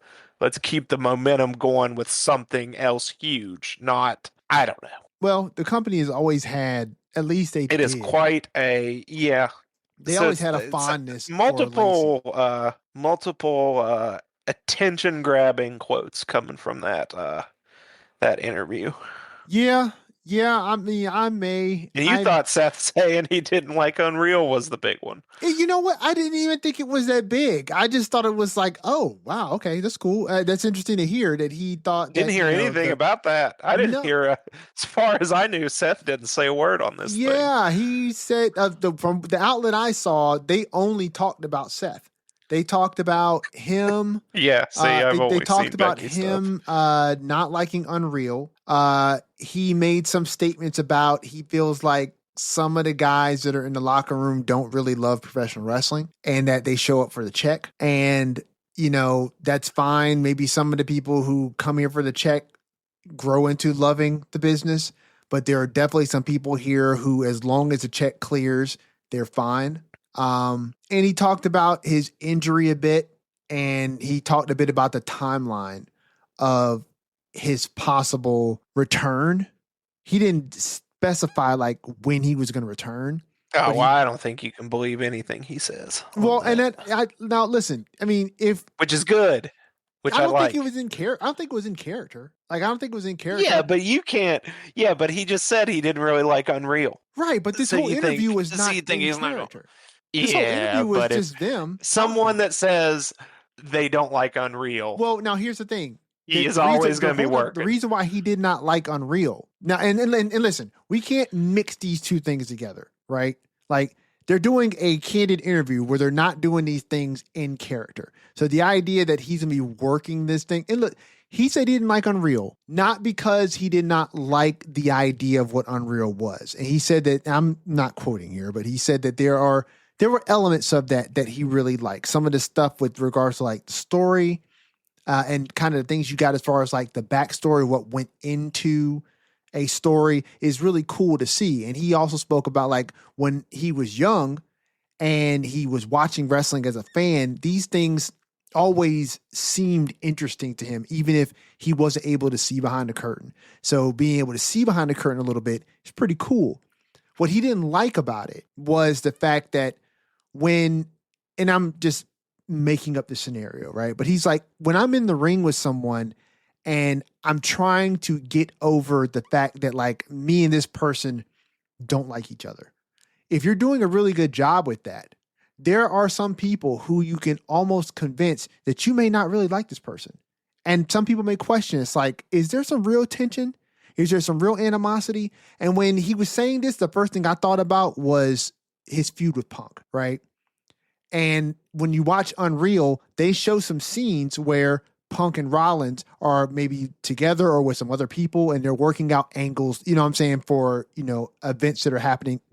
momentum going with something else huge, not, I don't know. Well, the company has always had, at least they It is did, quite a, yeah. they So always it's, had a it's fondness for multiple Lacey. attention grabbing quotes coming from that interview. Yeah. Yeah. I mean, And you thought Seth saying he didn't like Unreal was the big one. You know what? I didn't even think it was that big. I just thought it was like, oh, wow. Okay. That's cool. That's interesting to hear that he thought Didn't that, hear you know, anything about that. I didn't no, hear, as far as I knew, Seth didn't say a word on this thing. yeah, he said from the outlet I saw, they only talked about Seth. They talked about him. Yeah, see, I've They always talked seen about Becky stuff. him not liking Unreal. He made some statements about he feels like some of the guys that are in the locker room don't really love professional wrestling and that they show up for the check. And, you know, that's fine. Maybe some of the people who come here for the check grow into loving the business, but there are definitely some people here who, as long as the check clears, they're fine. And he talked about his injury a bit, and he talked a bit about the timeline of his possible return. He didn't specify like when he was going to return, Oh, but well, he I don't think you can believe anything he says on well, and that, that now listen. I mean, if which is good, which I I don't think it like. was in character, I don't think it was in character. Like I don't think it was in Yeah, character. but you can't. Yeah, but he just said he didn't really like Unreal. Right, but this So whole you interview think, was so not you think in he's not going? character. This whole Yeah, interview was but if just them someone talking. that says they don't like Unreal, Well, now here's the thing. he is The reason always the going to be hold on, the working. reason why he did not like Unreal. Now and listen, we can't mix these two things together, right? Like they're doing a candid interview where they're not doing these things in character. So the idea that he's gonna be working this thing, and look, he said he didn't like Unreal, not because he did not like the idea of what Unreal was. And he said that, I'm not quoting here, but he said that there were elements of that he really liked. Some of the stuff with regards to like the story, and kind of the things you got as far as like the backstory, what went into a story is really cool to see. And he also spoke about like when he was young and he was watching wrestling as a fan, these things always seemed interesting to him, even if he wasn't able to see behind the curtain. So being able to see behind the curtain a little bit is pretty cool. What he didn't like about it was the fact that when, and I'm just making up the scenario, right? But he's like, when I'm in the ring with someone and I'm trying to get over the fact that like me and this person don't like each other. If you're doing a really good job with that, there are some people who you can almost convince that you may not really like this person. And some people may question, it's like, is there some real tension? Is there some real animosity? And when he was saying this, the first thing I thought about was his feud with Punk, right? And when you watch Unreal, they show some scenes where Punk and Rollins are maybe together or with some other people and they're working out angles, you know what I'm saying, for, events that are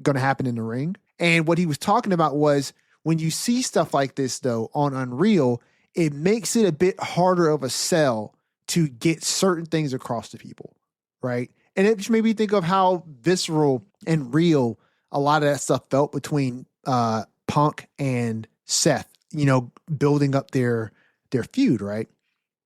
going to happen in the ring. And what he was talking about was when you see stuff like this, though, on Unreal, it makes it a bit harder of a sell to get certain things across to people, right? And it just made me think of how visceral and real a lot of that stuff felt between Punk and Seth, building up their feud, right?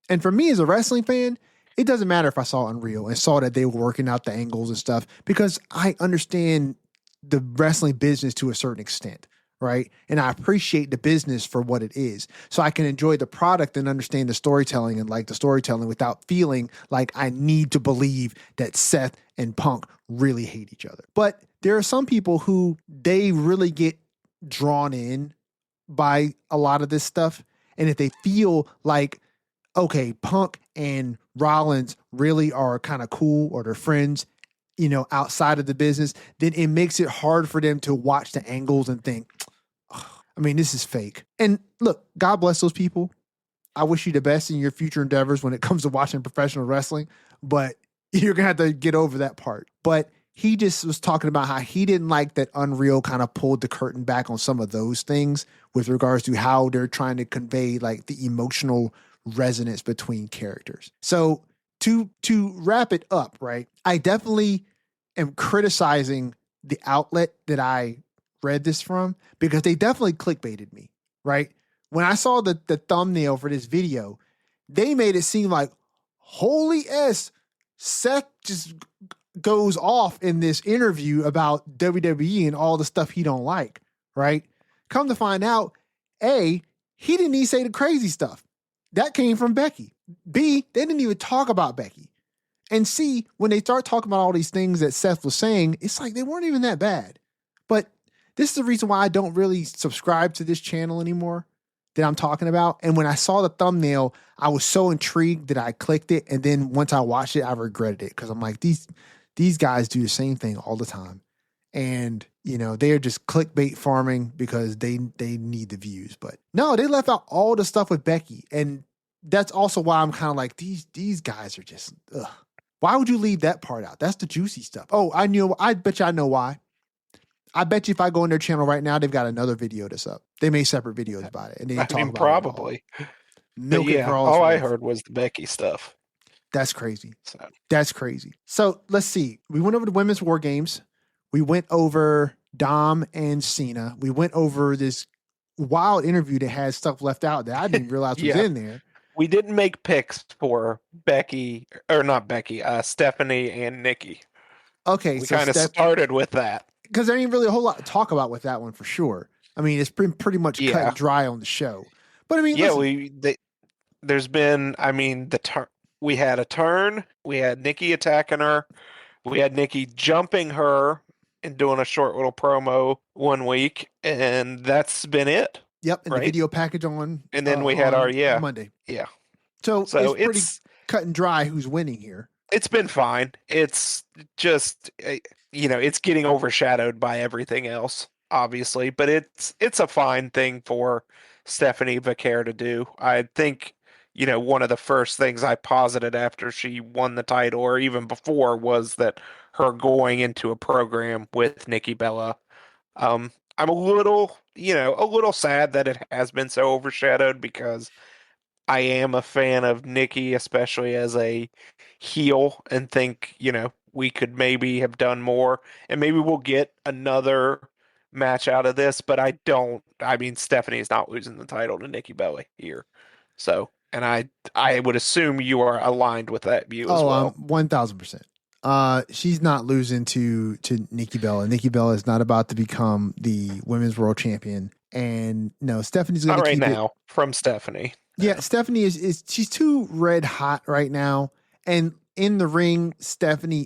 And for me as a wrestling fan, it doesn't matter if I saw Unreal and saw that they were working out the angles and stuff, because I understand the wrestling business to a certain extent, right? And I appreciate the business for what it is. So I can enjoy the product and understand the storytelling and like the storytelling without feeling like I need to believe that Seth and Punk really hate each other. But there are some people who they really get drawn in by a lot of this stuff. And if they feel like, okay, Punk and Rollins really are kind of cool or they're friends, outside of the business, then it makes it hard for them to watch the angles and think, I mean, this is fake. And look, God bless those people. I wish you the best in your future endeavors when it comes to watching professional wrestling, but you're going to have to get over that part. But he just was talking about how he didn't like that Unreal kind of pulled the curtain back on some of those things with regards to how they're trying to convey like the emotional resonance between characters. So to wrap it up, right? I definitely am criticizing the outlet that I read this from because they definitely clickbaited me, right? When I saw the thumbnail for this video, they made it seem like, holy S, Seth just goes off in this interview about WWE and all the stuff he don't like, right? Come to find out, A, he didn't even say the crazy stuff. That came from Becky. B, they didn't even talk about Becky. And C, when they start talking about all these things that Seth was saying, it's like they weren't even that bad. But this is the reason why I don't really subscribe to this channel anymore that I'm talking about. And when I saw the thumbnail, I was so intrigued that I clicked it. And then once I watched it, I regretted it because I'm like, these guys do the same thing all the time. And, they're just clickbait farming because they need the views. But no, they left out all the stuff with Becky. And that's also why I'm kind of like, these guys are just, ugh. Why would you leave that part out? That's the juicy stuff. Oh, I bet you I know why. I bet you if I go on their channel right now, they've got another video that's up. They made separate videos about it. And they talk about probably. it all. Milk it for all I it's worth. heard was the Becky stuff. That's crazy. So. That's crazy. So let's see. We went over the women's war games. We went over Dom and Cena. We went over this wild interview that had stuff left out that I didn't realize was in there. We didn't make picks for Becky, or not Becky, Stephanie and Nikki. Okay. We kind of started with that. Because there ain't really a whole lot to talk about with that one for sure. I mean, it's been pretty much cut and dry on the show. But I mean, there's been, we had a turn. We had Nikki attacking her. We had Nikki jumping her and doing a short little promo one week, and that's been it. Yep, and the video package on. And then we had our Monday. Yeah. So it's pretty cut and dry who's winning here. It's been fine. It's just it's getting overshadowed by everything else, obviously, but it's a fine thing for Stephanie Vaquer to do. I think one of the first things I posited after she won the title, or even before, was that her going into a program with Nikki Bella. I'm a little sad that it has been so overshadowed because I am a fan of Nikki, especially as a heel, and think, we could maybe have done more, and maybe we'll get another match out of this, but Stephanie is not losing the title to Nikki Bella here. So, and I would assume you are aligned with that view as well. 1,000%. She's not losing to Nikki Bella. Nikki Bella is not about to become the women's world champion. And no, Stephanie's going to keep now from Stephanie. Yeah, Stephanie is she's too red hot right now. And in the ring, Stephanie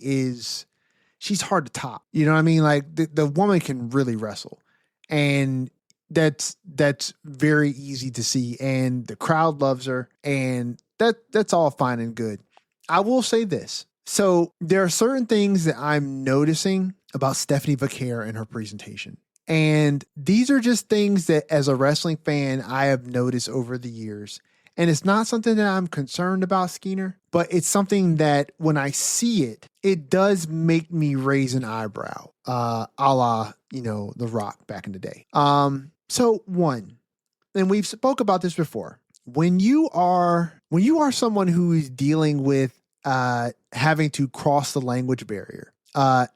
she's hard to top. You know what I mean? Like the woman can really wrestle. And that's very easy to see, and the crowd loves her, and that's all fine and good. I will say this. So there are certain things that I'm noticing about Stephanie Vaquer and her presentation. And these are just things that as a wrestling fan I have noticed over the years. And it's not something that I'm concerned about, Skeeter, but it's something that when I see it, it does make me raise an eyebrow, a la, The Rock back in the day. So one, and we've spoke about this before. When you are someone who is dealing with having to cross the language barrier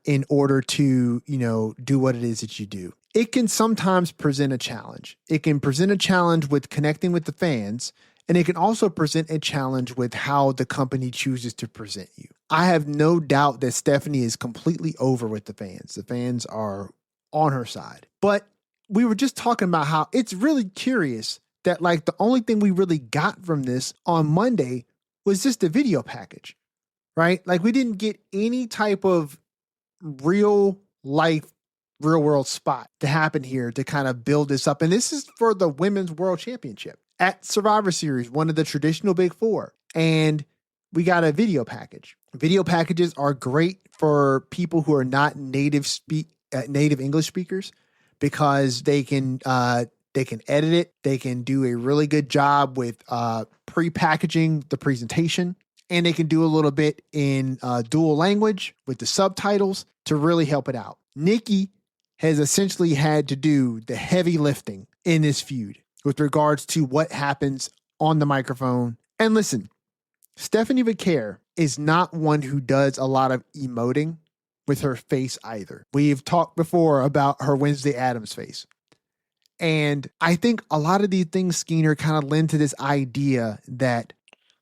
in order to, do what it is that you do, it can sometimes present a challenge. It can present a challenge with connecting with the fans, and it can also present a challenge with how the company chooses to present you. I have no doubt that Stephanie is completely over with the fans. The fans are on her side. But we were just talking about how it's really curious that like the only thing we really got from this on Monday was just the video package, right? Like we didn't get any type of real life, real world spot to happen here to kind of build this up. And this is for the Women's World Championship at Survivor Series, one of the traditional big four. And we got a video package. Video packages are great for people who are not native English speakers because they can edit it. They can do a really good job with pre-packaging the presentation, and they can do a little bit in dual language with the subtitles to really help it out. Nikki has essentially had to do the heavy lifting in this feud with regards to what happens on the microphone. And listen, Stephanie Vaquer is not one who does a lot of emoting with her face either. We've talked before about her Wednesday Addams face. And I think a lot of these things, Skeeter, kind of lend to this idea that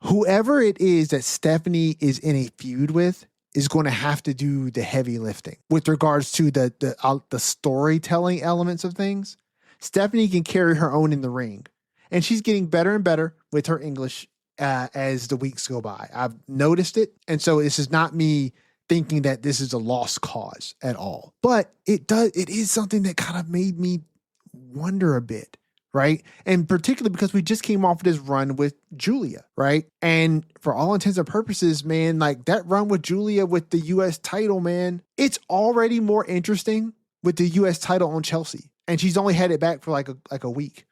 whoever it is that Stephanie is in a feud with is going to have to do the heavy lifting with regards to the storytelling elements of things. Stephanie can carry her own in the ring, and she's getting better and better with her English as the weeks go by. I've noticed it, and so this is not me thinking that this is a lost cause at all. But it is something that kind of made me wonder a bit, right? And particularly because we just came off of this run with Julia, right? And for all intents and purposes, man, like that run with Julia with the US title, man, it's already more interesting with the US title on Chelsea. And she's only had it back for like a week,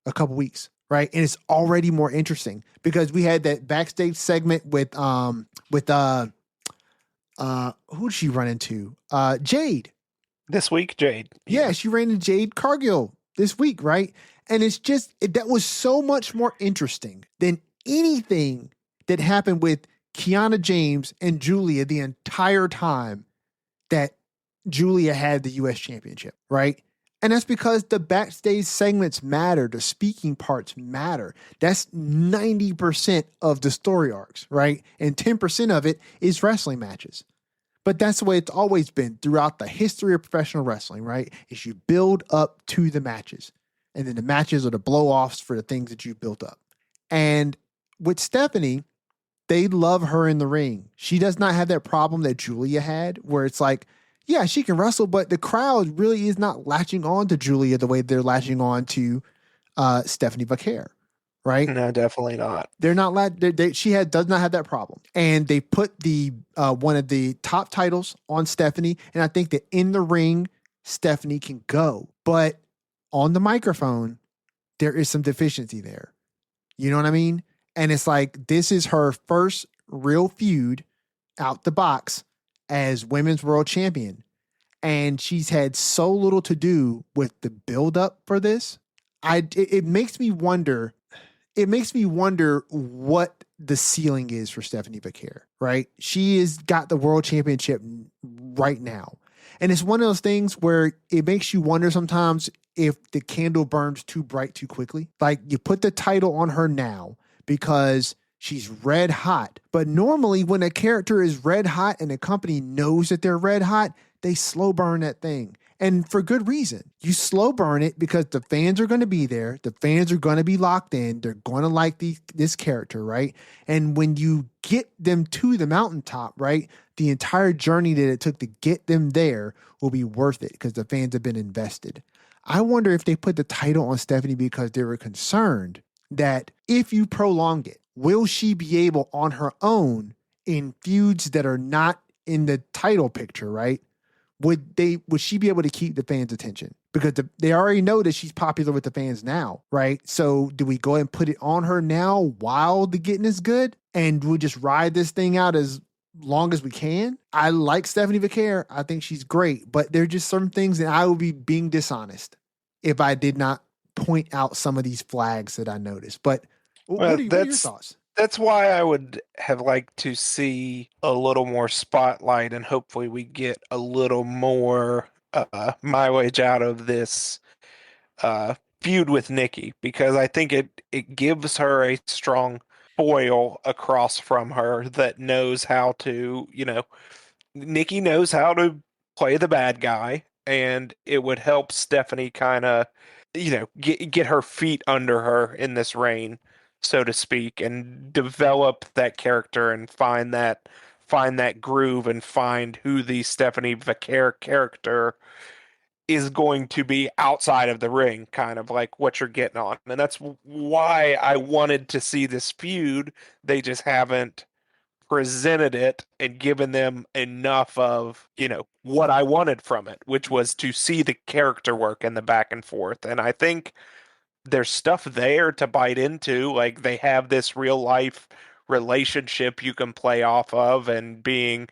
a couple weeks, right? And it's already more interesting because we had that backstage segment with who did she run into? Jade. This week, Jade. Yeah, she ran into Jade Cargill this week, right? And it's just, that was so much more interesting than anything that happened with Kiana James and Julia the entire time that Julia had the US championship, right? And that's because the backstage segments matter. The speaking parts matter. That's 90% of the story arcs, right? And 10% of it is wrestling matches. But that's the way it's always been throughout the history of professional wrestling, right? Is you build up to the matches. And then the matches are the blow-offs for the things that you built up. And with Stephanie, they love her in the ring. She does not have that problem that Julia had, where it's like, yeah, she can wrestle, but the crowd really is not latching on to Julia the way they're latching on to Stephanie Vaquer, right? No, definitely not. They're not does not have that problem. And they put the one of the top titles on Stephanie, and I think that in the ring, Stephanie can go. But on the microphone, there is some deficiency there. You know what I mean? And it's like, this is her first real feud out the box as Women's World Champion. And she's had so little to do with the buildup for this. It makes me wonder. It makes me wonder what the ceiling is for Stephanie Vaquer, right? She has got the world championship right now. And it's one of those things where it makes you wonder sometimes if the candle burns too bright too quickly. Like you put the title on her now because she's red hot. But normally when a character is red hot and the company knows that they're red hot, they slow burn that thing. And for good reason. You slow burn it because the fans are going to be there. The fans are going to be locked in. They're going to like this character, right? And when you get them to the mountaintop, right, the entire journey that it took to get them there will be worth it because the fans have been invested. I wonder if they put the title on Stephanie because they were concerned that if you prolong it, will she be able on her own in feuds that are not in the title picture, right? Would she be able to keep the fans' attention? Because they already know that she's popular with the fans now, right? So do we go ahead and put it on her now while the getting is good? And we'll just ride this thing out as long as we can? I like Stephanie Vaquer. I think she's great, but there are just some things that I would be being dishonest if I did not point out some of these flags that I noticed. But Well, what are your thoughts? that's why I would have liked to see a little more spotlight, and hopefully we get a little more mileage out of this feud with Nikki, because I think it gives her a strong foil across from her that knows how to, Nikki knows how to play the bad guy, and it would help Stephanie kind of, get her feet under her in this reign, so to speak, and develop that character and find that groove and find who the Stephanie Vaquer character is going to be outside of the ring, kind of like what you're getting on. And that's why I wanted to see this feud. They just haven't presented it and given them enough of, what I wanted from it, which was to see the character work and the back and forth. And I think there's stuff there to bite into. Like, they have this real life relationship you can play off of, and being,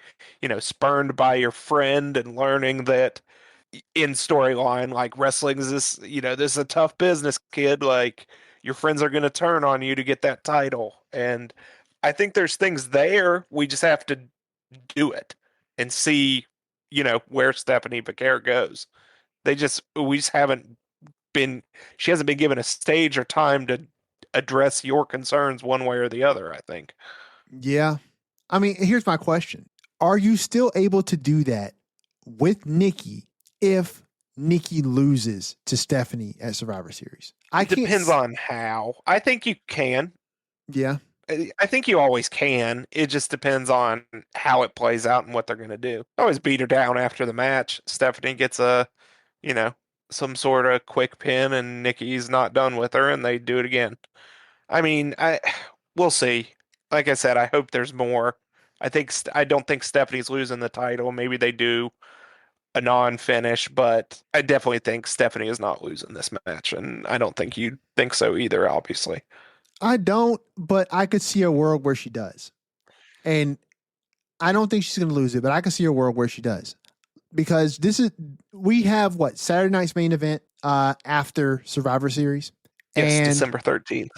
spurned by your friend and learning that in storyline, like, wrestling is this is a tough business, kid. Like, your friends are going to turn on you to get that title. And I think there's things there. We just have to do it and see, where Stephanie Vaquer goes. We just haven't she hasn't been given a stage or time to address your concerns one way or the other, I think. Yeah. I mean, here's my question. Are you still able to do that with Nikki if Nikki loses to Stephanie at Survivor Series? It depends on how. I think you can. Yeah. I think you always can. It just depends on how it plays out and what they're going to do. Always beat her down after the match. Stephanie gets you know, some sort of quick pin, and Nikki's not done with her, and they do it again. I mean, we'll see. Like I said, I hope there's more. I don't think Stephanie's losing the title. Maybe they do a non-finish, but I definitely think Stephanie is not losing this match, and I don't think you think so either, obviously. I don't, but I could see a world where she does. And I don't think she's going to lose it, but I can see a world where she does. Because we have what, Saturday night's main event after Survivor Series. Yes, and December 13th.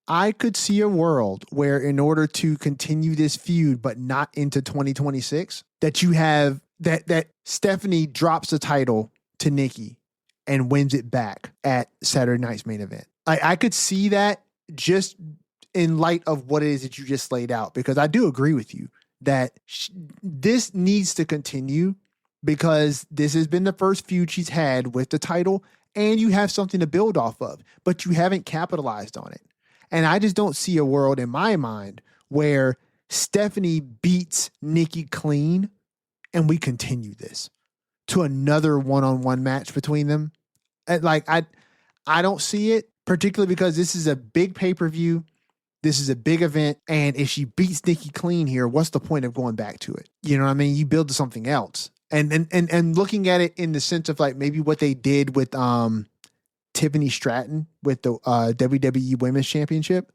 I could see a world where, in order to continue this feud, but not into 2026, that you have that Stephanie drops the title to Nikki and wins it back at Saturday night's main event. I could see that, just in light of what it is that you just laid out, because I do agree with you that this needs to continue, because this has been the first feud she's had with the title, and you have something to build off of, but you haven't capitalized on it. And I just don't see a world in my mind where Stephanie beats Nikki clean and we continue this to another one-on-one match between them. I don't see it, particularly because this is a big pay-per-view. This is a big event. And if she beats Nikki clean here, what's the point of going back to it? You know what I mean? You build to something else. And looking at it in the sense of, like, maybe what they did with Tiffany Stratton with the WWE Women's Championship,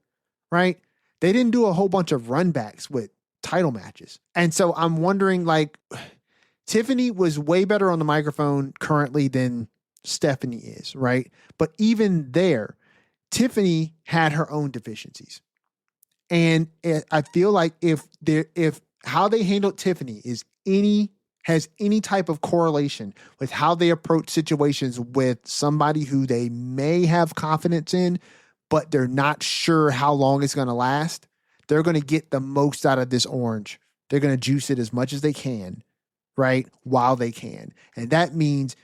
right? They didn't do a whole bunch of runbacks with title matches. And so I'm wondering, like, Tiffany was way better on the microphone currently than Stephanie is, right? But even there, Tiffany had her own deficiencies. And I feel like if how they handled Tiffany has any type of correlation with how they approach situations with somebody who they may have confidence in, but they're not sure how long it's going to last, they're going to get the most out of this orange. They're going to juice it as much as they can, right? While they can. And that means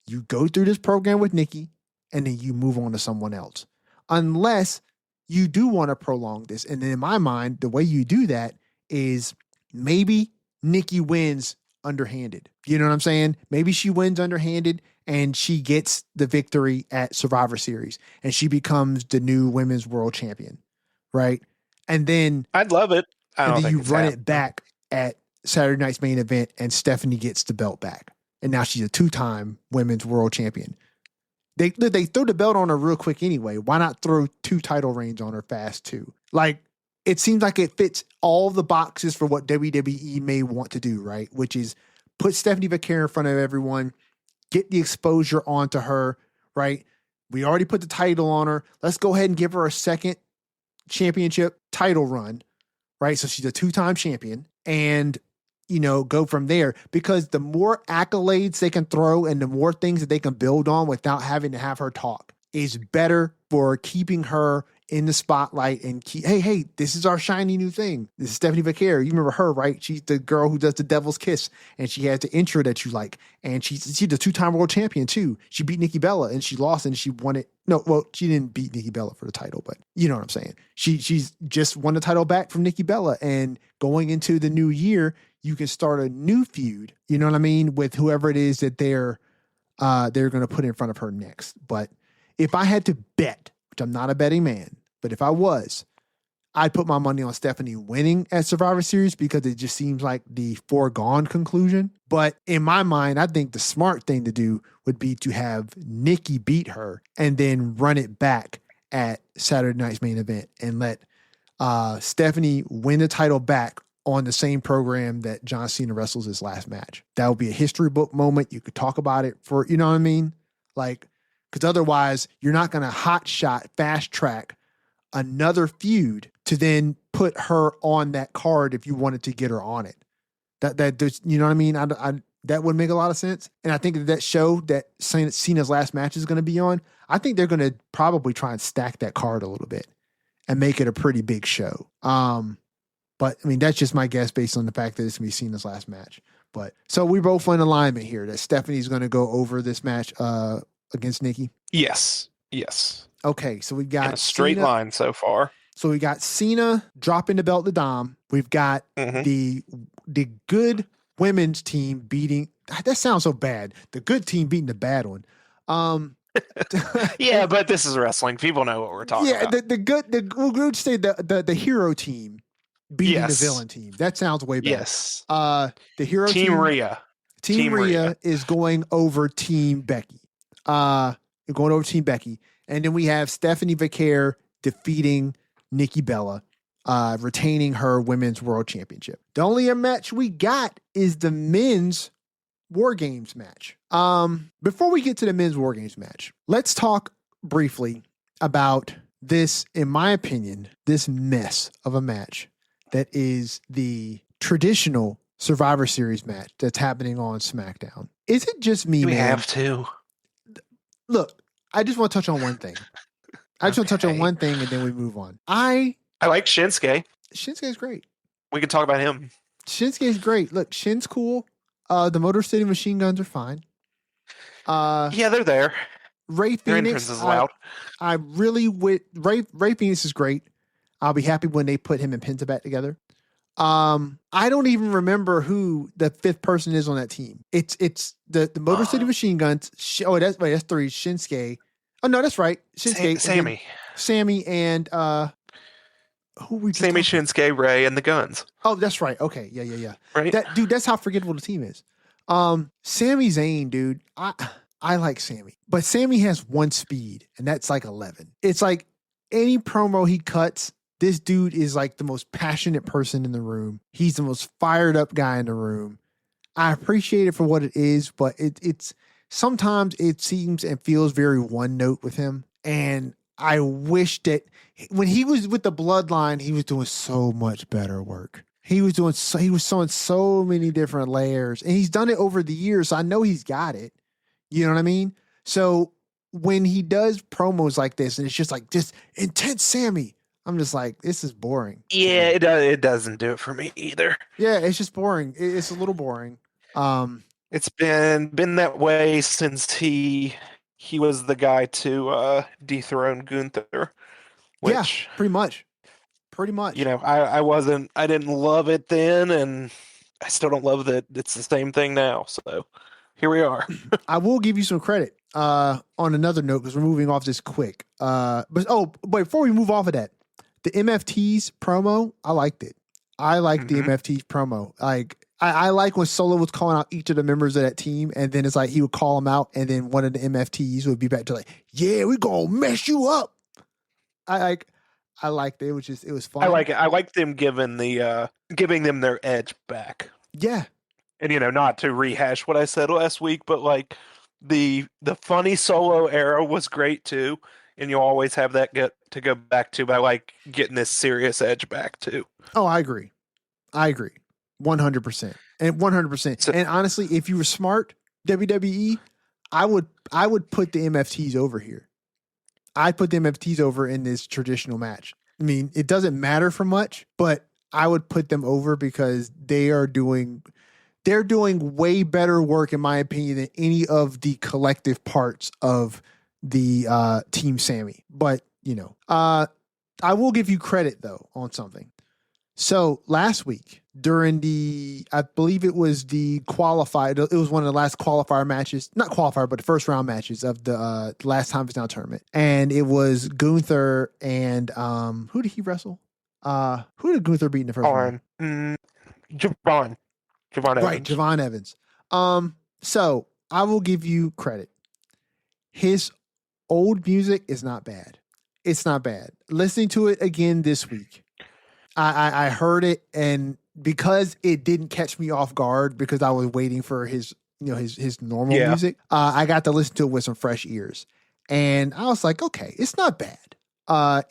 you go through this program with Nikki and then you move on to someone else. Unless you do want to prolong this. And in my mind, the way you do that is maybe Nikki wins underhanded. You know what I'm saying? Maybe she wins underhanded and she gets the victory at Survivor Series and she becomes the new women's world champion, right? And then I'd love it. I and don't then think you it's run it happening. back at Saturday night's main event and Stephanie gets the belt back. And now she's a two-time women's world champion. They threw the belt on her real quick anyway. Why not throw 2 title reigns on her fast too? Like it seems like it fits all the boxes for what WWE may want to do, right? Which is put Stephanie Vaquer in front of everyone, get the exposure onto her, right? We already put the title on her. Let's go ahead and give her a second championship title run, right? So she's a 2-time champion and, go from there because the more accolades they can throw and the more things that they can build on without having to have her talk is better for keeping her in the spotlight and hey, this is our shiny new thing. This is Stephanie Vaquer. You remember her, right? She's the girl who does the Devil's Kiss and she has the intro that you like. And she's the 2-time world champion too. She beat Nikki Bella and she lost and she won it. No, well, she didn't beat Nikki Bella for the title, but you know what I'm saying. She's just won the title back from Nikki Bella and going into the new year, you can start a new feud, you know what I mean, with whoever it is that they're going to put in front of her next. But if I had to bet, which I'm not a betting man, but if I was, I'd put my money on Stephanie winning at Survivor Series because it just seems like the foregone conclusion. But in my mind, I think the smart thing to do would be to have Nikki beat her and then run it back at Saturday night's main event and let Stephanie win the title back on the same program that John Cena wrestles his last match. That would be a history book moment. You could talk about it for, you know what I mean? Like, because otherwise you're not going to hot shot, fast track another feud to then put her on that card if you wanted to get her on it. That there's, you know what I mean? That would make a lot of sense. And I think that show that Cena's last match is going to be on, I think they're going to probably try and stack that card a little bit and make it a pretty big show. But I mean, that's just my guess based on the fact that it's going to be Cena's last match. But so we both in alignment here that Stephanie's going to go over this match against Nikki. Yes. Okay, so we got in a straight Cena. line so far. So we got Cena dropping the belt to Dom. We've got the good women's team beating. That sounds so bad. The good team beating the bad one. Yeah, but this is wrestling. People know what we're talking about. We'll just say the hero team beating the villain team. That sounds way better. Yes. The hero Team Rhea. Team Rhea is going over Team Becky. Going over Team Becky. And then we have Stephanie Vaquer defeating Nikki Bella, retaining her women's world championship. The only match we got is the men's War Games match. Before we get to the men's War Games match, let's talk briefly about this, in my opinion, this mess of a match that is the traditional Survivor Series match that's happening on SmackDown. Is it just me, we man? Have to. Look, I just want to touch on one thing. And then we move on. I like Shinsuke. Shinsuke's great. We can talk about him. Shinsuke's great. Look, Shin's cool. The Motor City Machine Guns are fine. Yeah, they're there. Ray Their Phoenix entrance is loud. I really would. Ray Phoenix is great. I'll be happy when they put him and Penta back together. I don't even remember who the 5th person is on that team. It's the Motor City Machine Guns. That's 3. Shinsuke. Oh no, that's right. Shinsuke, Sammy, and who we just Sammy, Shinsuke, Ray, and the Guns. Oh, that's right. Okay, yeah. Right, dude. That's how forgettable the team is. Sami Zayn, dude. I like Sammy, but Sammy has one speed, and that's like 11. It's like any promo he cuts. This dude is like the most passionate person in the room. He's the most fired up guy in the room. I appreciate it for what it is, but it's sometimes it seems and feels very one note with him. And I wish that when he was with the Bloodline, he was doing so much better work. He was showing so many different layers, and he's done it over the years. So I know he's got it. You know what I mean? So when he does promos like this, and it's just like this intense Sammy, I'm just like, this is boring. Yeah, it doesn't do it for me either. Yeah, it's just boring. It's a little boring. It's been that way since he was the guy to dethrone Gunther. Which, yeah, pretty much. You know, I didn't love it then, and I still don't love that it's the same thing now. So here we are. I will give you some credit on another note because we're moving off this quick. But before we move off of that, the MFT's promo, I liked it. I like the MFT's promo. Like I like when Solo was calling out each of the members of that team, and then it's like he would call them out, and then one of the MFTs would be back to like, "Yeah, we gonna mess you up." I liked it. It was fun. I like it. I like them giving them their edge back. Yeah. And not to rehash what I said last week, but like the funny Solo era was great too, and you'll always have that to go back to. But I like getting this serious edge back too. Oh, I agree. 100%. And 100%. And honestly, if you were smart, WWE, I would put the MFTs over here. I'd put the MFTs over in this traditional match. I mean, it doesn't matter for much, but I would put them over because they're doing way better work, in my opinion, than any of the collective parts of the Team Sammy. But, I will give you credit, though, on something. So last week, during I believe it was the qualified, it was one of the last qualifier matches, not qualifier, but the first round matches of the last Time Is Now tournament. And it was Gunther and, who did he wrestle? Who did Gunther beat in the first round? Javon Evans. Right, Javon Evans. So I will give you credit. His old music is not bad. It's not bad. Listening to it again this week, I heard it, and because it didn't catch me off guard because I was waiting for his normal music, I got to listen to it with some fresh ears, and I was like, okay, it's not bad.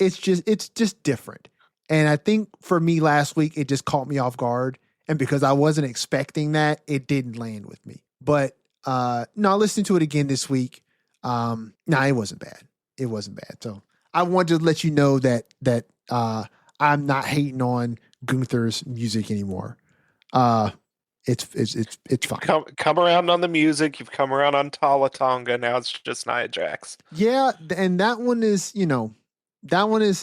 It's just different. And I think for me last week, it just caught me off guard. And because I wasn't expecting that, it didn't land with me. But listening to it again this week, it wasn't bad. It wasn't bad. So I wanted to let you know that I'm not hating on Gunther's music anymore. It's fine. Come around on the music. You've come around on Tala Tonga. Now it's just Nia Jax. Yeah, and that one is,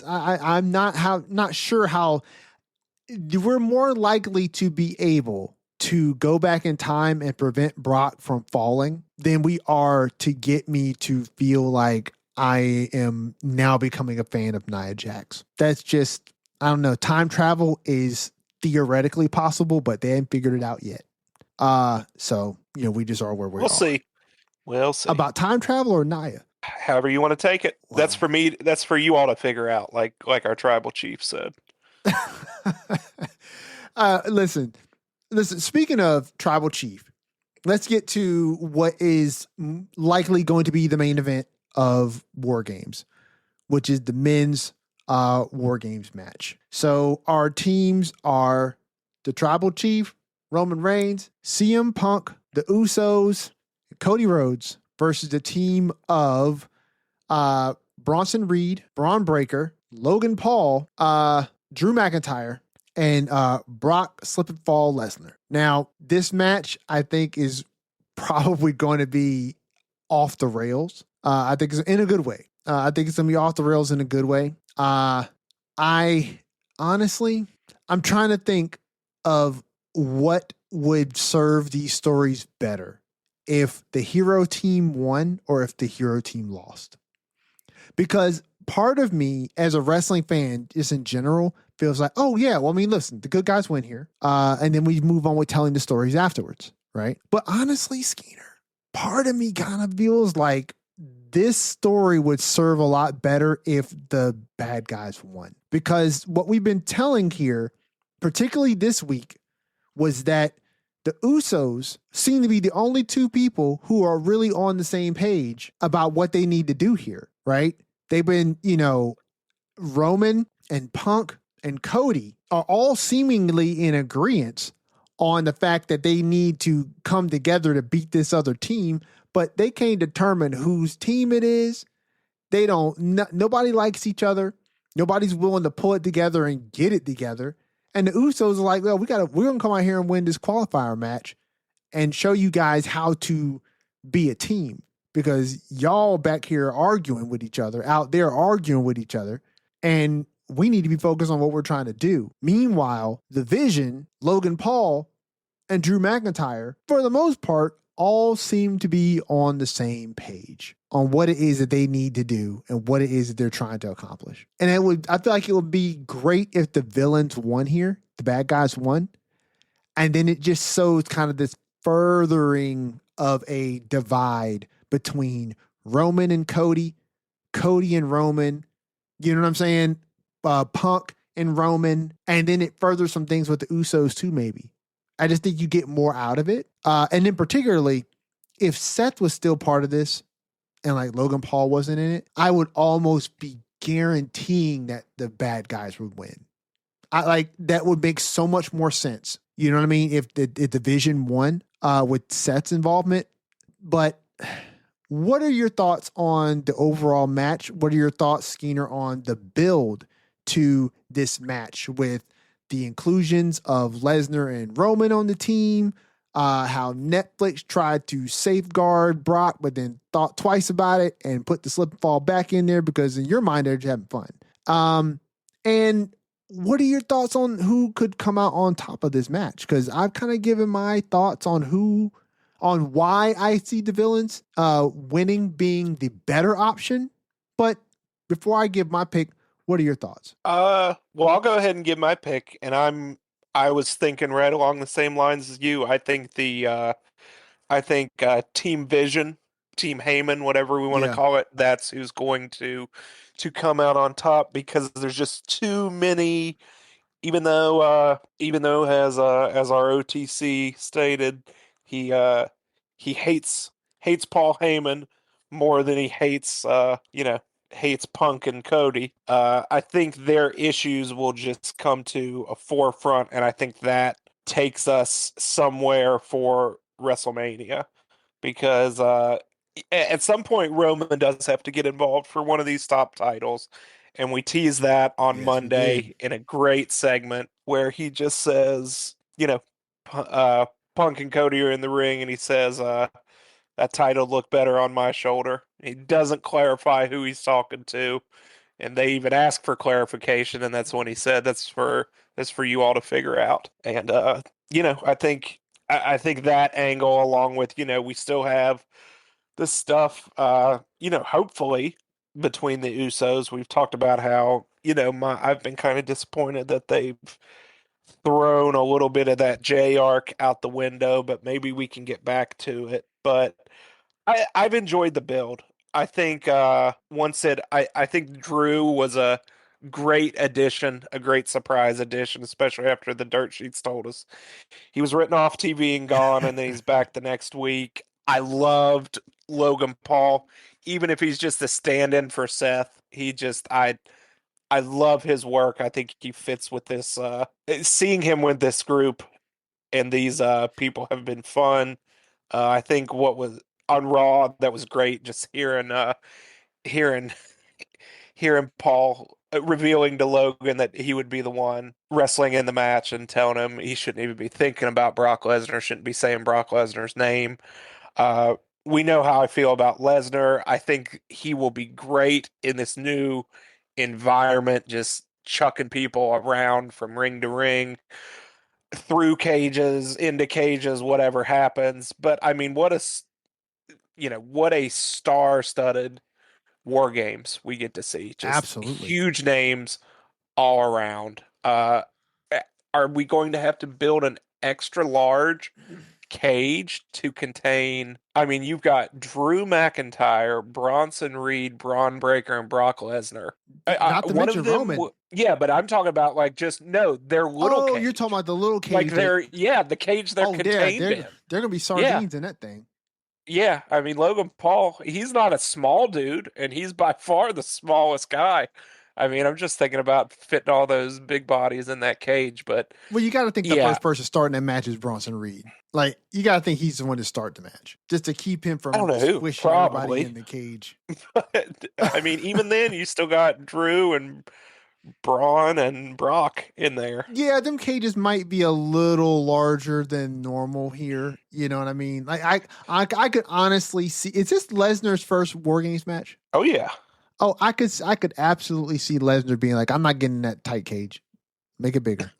I'm not sure how. We're more likely to be able to go back in time and prevent Brock from falling than we are to get me to feel like I am now becoming a fan of Nia Jax. That's just, I don't know. Time travel is theoretically possible, but they haven't figured it out yet. So, we just are where we are. We'll see. About time travel or Nia? However you want to take it. Wow. That's for me. That's for you all to figure out, like our tribal chief said. Listen, speaking of tribal chief, let's get to what is likely going to be the main event of War Games, which is the men's War Games match. So our teams are the tribal chief, Roman Reigns, CM Punk, the Usos, Cody Rhodes versus the team of Bronson Reed, Braun Breaker, Logan Paul, Drew McIntyre, and Brock Slip and Fall Lesnar. Now, this match, I think, is probably going to be off the rails. I think it's in a good way. I think it's going to be off the rails in a good way. I honestly, I'm trying to think of what would serve these stories better if the hero team won or if the hero team lost. Because part of me as a wrestling fan, just in general, feels like, oh yeah, well, I mean, listen, the good guys win here. And then we move on with telling the stories afterwards, right? But honestly, Skeeter, part of me kind of feels like this story would serve a lot better if the bad guys won. Because what we've been telling here, particularly this week, was that the Usos seem to be the only two people who are really on the same page about what they need to do here, right? They've been, Roman and Punk and Cody are all seemingly in agreement on the fact that they need to come together to beat this other team, but they can't determine whose team it is. They don't, nobody likes each other. Nobody's willing to pull it together and get it together. And the Usos are like, well, we're going to come out here and win this qualifier match and show you guys how to be a team, because y'all back here arguing with each other, out there arguing with each other, and we need to be focused on what we're trying to do. Meanwhile, the Vision, Logan Paul, and Drew McIntyre, for the most part, all seem to be on the same page on what it is that they need to do and what it is that they're trying to accomplish. And I feel like it would be great if the villains won here, the bad guys won. And then it just shows kind of this furthering of a divide between Roman and Cody, Cody and Roman, you know what I'm saying? Punk and Roman. And then it furthers some things with the Usos too, maybe. I just think you get more out of it. And then particularly, if Seth was still part of this and like Logan Paul wasn't in it, I would almost be guaranteeing that the bad guys would win. I like that would make so much more sense. You know what I mean? If the division won with Seth's involvement. But what are your thoughts on the overall match? What are your thoughts, Skeena, on the build to this match with the inclusions of Lesnar and Roman on the team? How Netflix tried to safeguard Brock, but then thought twice about it and put the slip and fall back in there because in your mind they're just having fun. And what are your thoughts on who could come out on top of this match? Because I've kind of given my thoughts on why I see the villains winning being the better option. But before I give my pick, what are your thoughts? Well, I'll go ahead and give my pick, and I was thinking right along the same lines as you. I think Team Vision, Team Heyman, whatever we want to Yeah. call it, that's who's going to come out on top because there's just too many. Even though as our OTC stated, he he hates Paul Heyman more than he hates Punk and Cody. I think their issues will just come to a forefront, and I think that takes us somewhere for WrestleMania because at some point Roman does have to get involved for one of these top titles. And we tease that on Yes, we did. Monday in a great segment where he just says, Punk and Cody are in the ring, and he says, that title looked better on my shoulder. He doesn't clarify who he's talking to, and they even ask for clarification, and that's when he said, that's for you all to figure out. And I think that angle, along with we still have the stuff, hopefully between the Usos. We've talked about how, I've been kind of disappointed that they've thrown a little bit of that J arc out the window, but maybe we can get back to it. But I've enjoyed the build. I think I think Drew was a great addition, a great surprise addition, especially after the dirt sheets told us he was written off TV and gone, and then he's back the next week. I loved Logan Paul, even if he's just a stand-in for Seth. I love his work. I think he fits with this. Seeing him with this group and these people have been fun. I think what was on Raw that was great. Just hearing hearing Paul revealing to Logan that he would be the one wrestling in the match and telling him he shouldn't even be thinking about Brock Lesnar, shouldn't be saying Brock Lesnar's name. Uh, we know how I feel about Lesnar. I think he will be great in this new environment, just chucking people around from ring to ring, through cages, into cages, whatever happens. But I mean, what a star-studded war games we get to see. Just Absolutely. huge names all around. Are we going to have to build an extra large cage to contain? I mean, you've got Drew McIntyre, Bronson Reed, Braun Breaker, and Brock Lesnar. Not to One mention of them, Roman. yeah, but I'm talking about like just no, their little Oh, you're talking cage, about the little like cage that. the cage they're Oh, yeah, contained in. they're gonna be Yeah, sardines in that thing. yeah. I mean, Logan Paul, he's not a small dude, and he's by far the smallest guy. I mean, I'm just thinking about fitting all those big bodies in that cage, but Well, you got to think the yeah, first person starting that match is Bronson Reed. Like, you got to think he's the one to start the match, just to keep him I don't from know who, squishing everybody probably. in the cage. I mean, even then, you still got Drew and Braun and Brock in there. Yeah, them cages might be a little larger than normal here. You know what I mean? Like, I could honestly see. Is this Lesnar's first War Games match? Oh yeah, Oh, I could absolutely see Lesnar being like, I'm not getting in that tight cage. Make it bigger.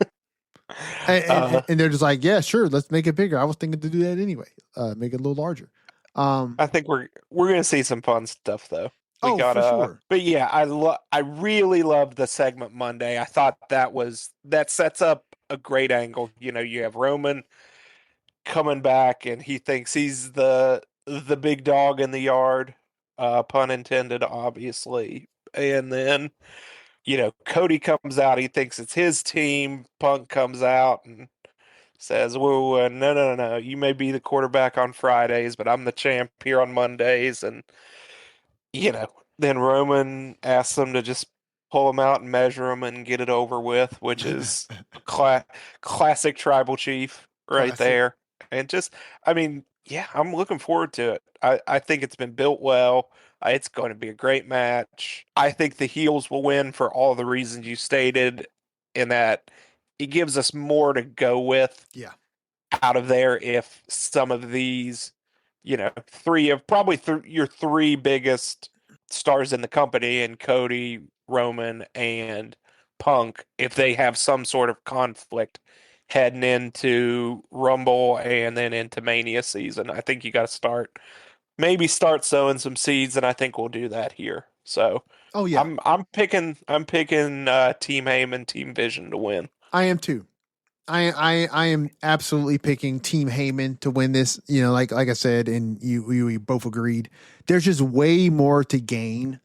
And they're just like, yeah, sure, let's make it bigger. I was thinking to do that anyway. Make it a little larger. I think we're gonna see some fun stuff though. We Oh, got for sure. but yeah, I really loved the segment Monday. I thought that sets up a great angle. You know, you have Roman coming back and he thinks he's the big dog in the yard, pun intended, obviously. And then, you know, Cody comes out, he thinks it's his team. Punk comes out and says, "Whoa, no, no, no, no! You may be the quarterback on Fridays, but I'm the champ here on Mondays." And you know, then Roman asks them to just pull them out and measure them and get it over with, which is classic tribal chief right Classic. there. And just, I mean, yeah, I'm looking forward to it. I think it's been built well. It's going to be a great match. I think the heels will win for all the reasons you stated, in that it gives us more to go with Yeah. out of there if some of these, you know, three of probably your three biggest stars in the company, and Cody, Roman, and Punk, if they have some sort of conflict heading into Rumble and then into Mania season. I think you got to maybe start sowing some seeds, and I think we'll do that here. So Oh yeah. I'm picking Team Heyman, Team Vision to win. I am too. I am absolutely picking Team Heyman to win this. You know, like I said, and we both agreed. There's just way more to gain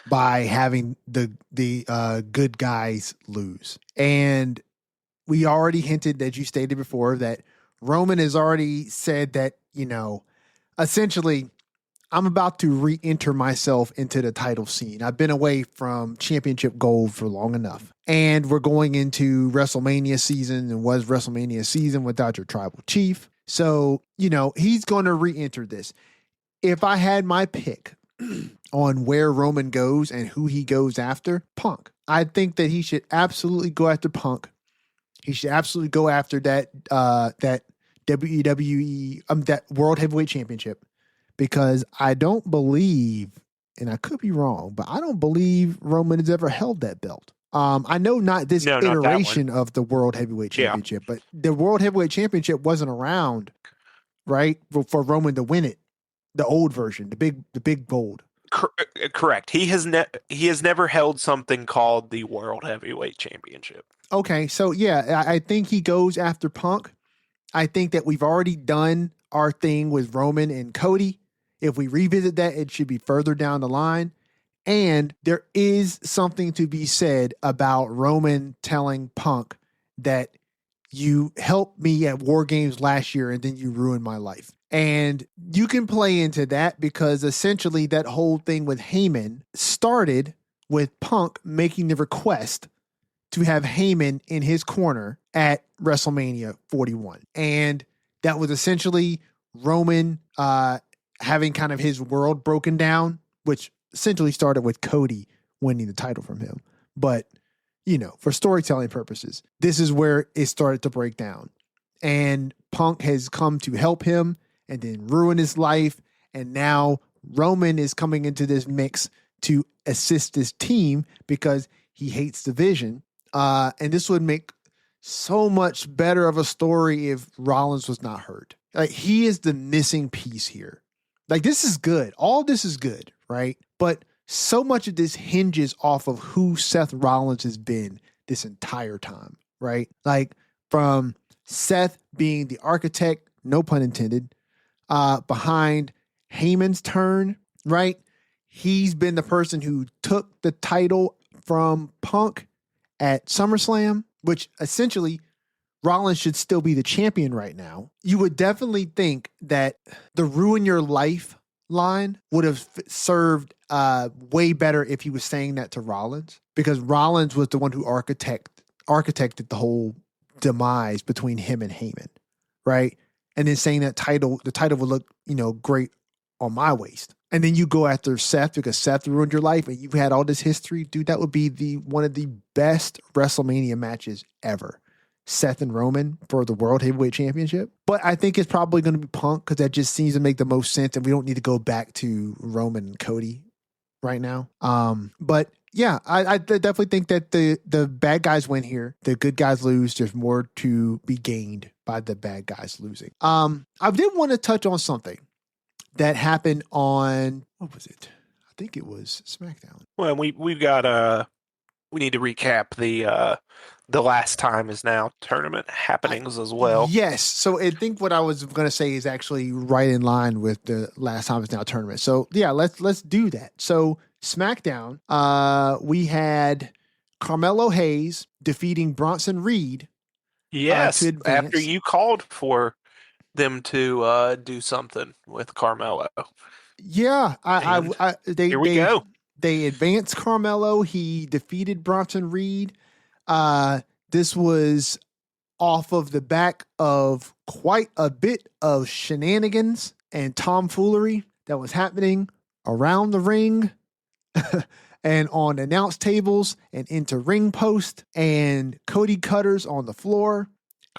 by having the good guys lose. And we already hinted, that you stated before, that Roman has already said that, you know, essentially, I'm about to re-enter myself into the title scene. I've been away from championship gold for long enough. And we're going into WrestleMania season, and was WrestleMania season without your tribal chief. So, you know, he's going to re-enter this. If I had my pick on where Roman goes and who he goes after, Punk. I think that he should absolutely go after Punk. He should absolutely go after that WWE, that World Heavyweight Championship, because I don't believe, and I could be wrong, but I don't believe Roman has ever held that belt. I know not this No, not that one. iteration of the World Heavyweight Yeah. Championship, but the World Heavyweight Championship wasn't around, right, for Roman to win it. The old version, the big gold. Correct. He has never held something called the World Heavyweight Championship. Okay, so yeah, I think he goes after Punk. I think that we've already done our thing with Roman and Cody. If we revisit that, it should be further down the line. And there is something to be said about Roman telling Punk that you helped me at War Games last year and then you ruined my life. And you can play into that, because essentially that whole thing with Heyman started with Punk making the request to have Heyman in his corner at WrestleMania 41. And that was essentially Roman having kind of his world broken down, which essentially started with Cody winning the title from him. But, you know, for storytelling purposes, this is where it started to break down. And Punk has come to help him and then ruin his life. And now Roman is coming into this mix to assist this team because he hates the Vision. And this would make so much better of a story if Rollins was not hurt. Like, he is the missing piece here. Like, this is good. All this is good, right? But so much of this hinges off of who Seth Rollins has been this entire time, right? Like, from Seth being the architect, no pun intended, behind Heyman's turn, right? He's been the person who took the title from Punk at SummerSlam, which essentially Rollins should still be the champion right now. You would definitely think that the ruin your life line would have served way better if he was saying that to Rollins, because Rollins was the one who architected the whole demise between him and Heyman, right? And then saying that the title would look, you know, great on my waist. And then you go after Seth because Seth ruined your life and you've had all this history. Dude, that would be one of the best WrestleMania matches ever. Seth and Roman for the World Heavyweight Championship. But I think it's probably going to be Punk, because that just seems to make the most sense, and we don't need to go back to Roman and Cody right now. But Yeah, definitely think that the bad guys win here. The good guys lose. There's more to be gained by the bad guys losing. I did want to touch on something that happened on what was it? I think it was SmackDown. Well, we've got we need to recap the last time is now tournament I happenings as well. Yes. So I think what I was going to say is actually right in line with the last time is now tournament. So yeah, let's do that. So SmackDown, we had Carmelo Hayes defeating Bronson Reed to Yes, after advance. you called for them to do something with Carmelo. Yeah, And they here we go. they advanced Carmelo. He defeated Bronson Reed. Uh, this was off of the back of quite a bit of shenanigans and tomfoolery that was happening around the ring and on announce tables and into ring post and Cody Cutters on the floor.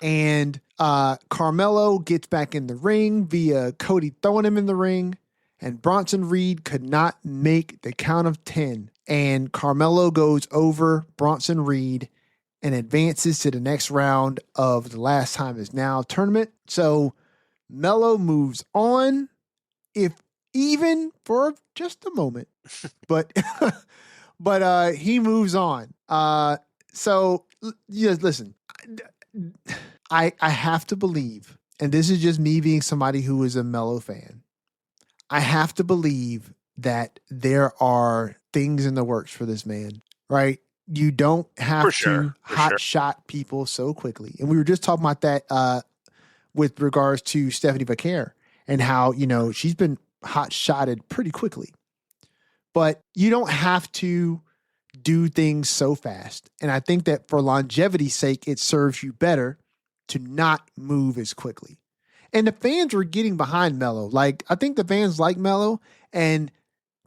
And Carmelo gets back in the ring via Cody throwing him in the ring. And Bronson Reed could not make the count of 10. And Carmelo goes over Bronson Reed and advances to the next round of the last time is now tournament. So Melo moves on, if even for just a moment, but he moves on. So yeah, listen, I have to believe, and this is just me being somebody who is a Melo fan. I have to believe that there are things in the works for this man, right? You don't For have sure. to For hot sure. shot people so quickly. And we were just talking about that with regards to Stephanie Vaquer and how, she's been hot shotted pretty quickly. But you don't have to do things so fast. And I think that for longevity's sake, it serves you better to not move as quickly. And the fans were getting behind Melo. Like, I think the fans like Melo, and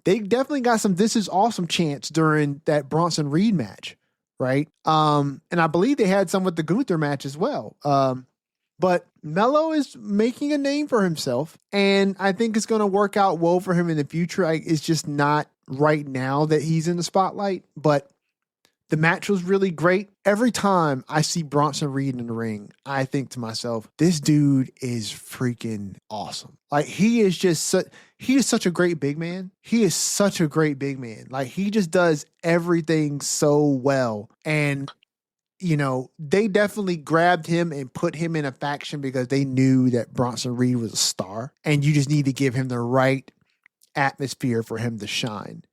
they definitely got some "this is awesome" chants during that Bronson Reed match, right? And I believe they had some with the Gunther match as well. But Melo is making a name for himself, and I think it's going to work out well for him in the future. It's just not right now that he's in the spotlight, but the match was really great. Every time I see Bronson Reed in the ring, I think to myself, this dude is freaking awesome. Like he is such a great big man. He is such a great big man. Like he just does everything so well. And they definitely grabbed him and put him in a faction because they knew that Bronson Reed was a star. And you just need to give him the right atmosphere for him to shine.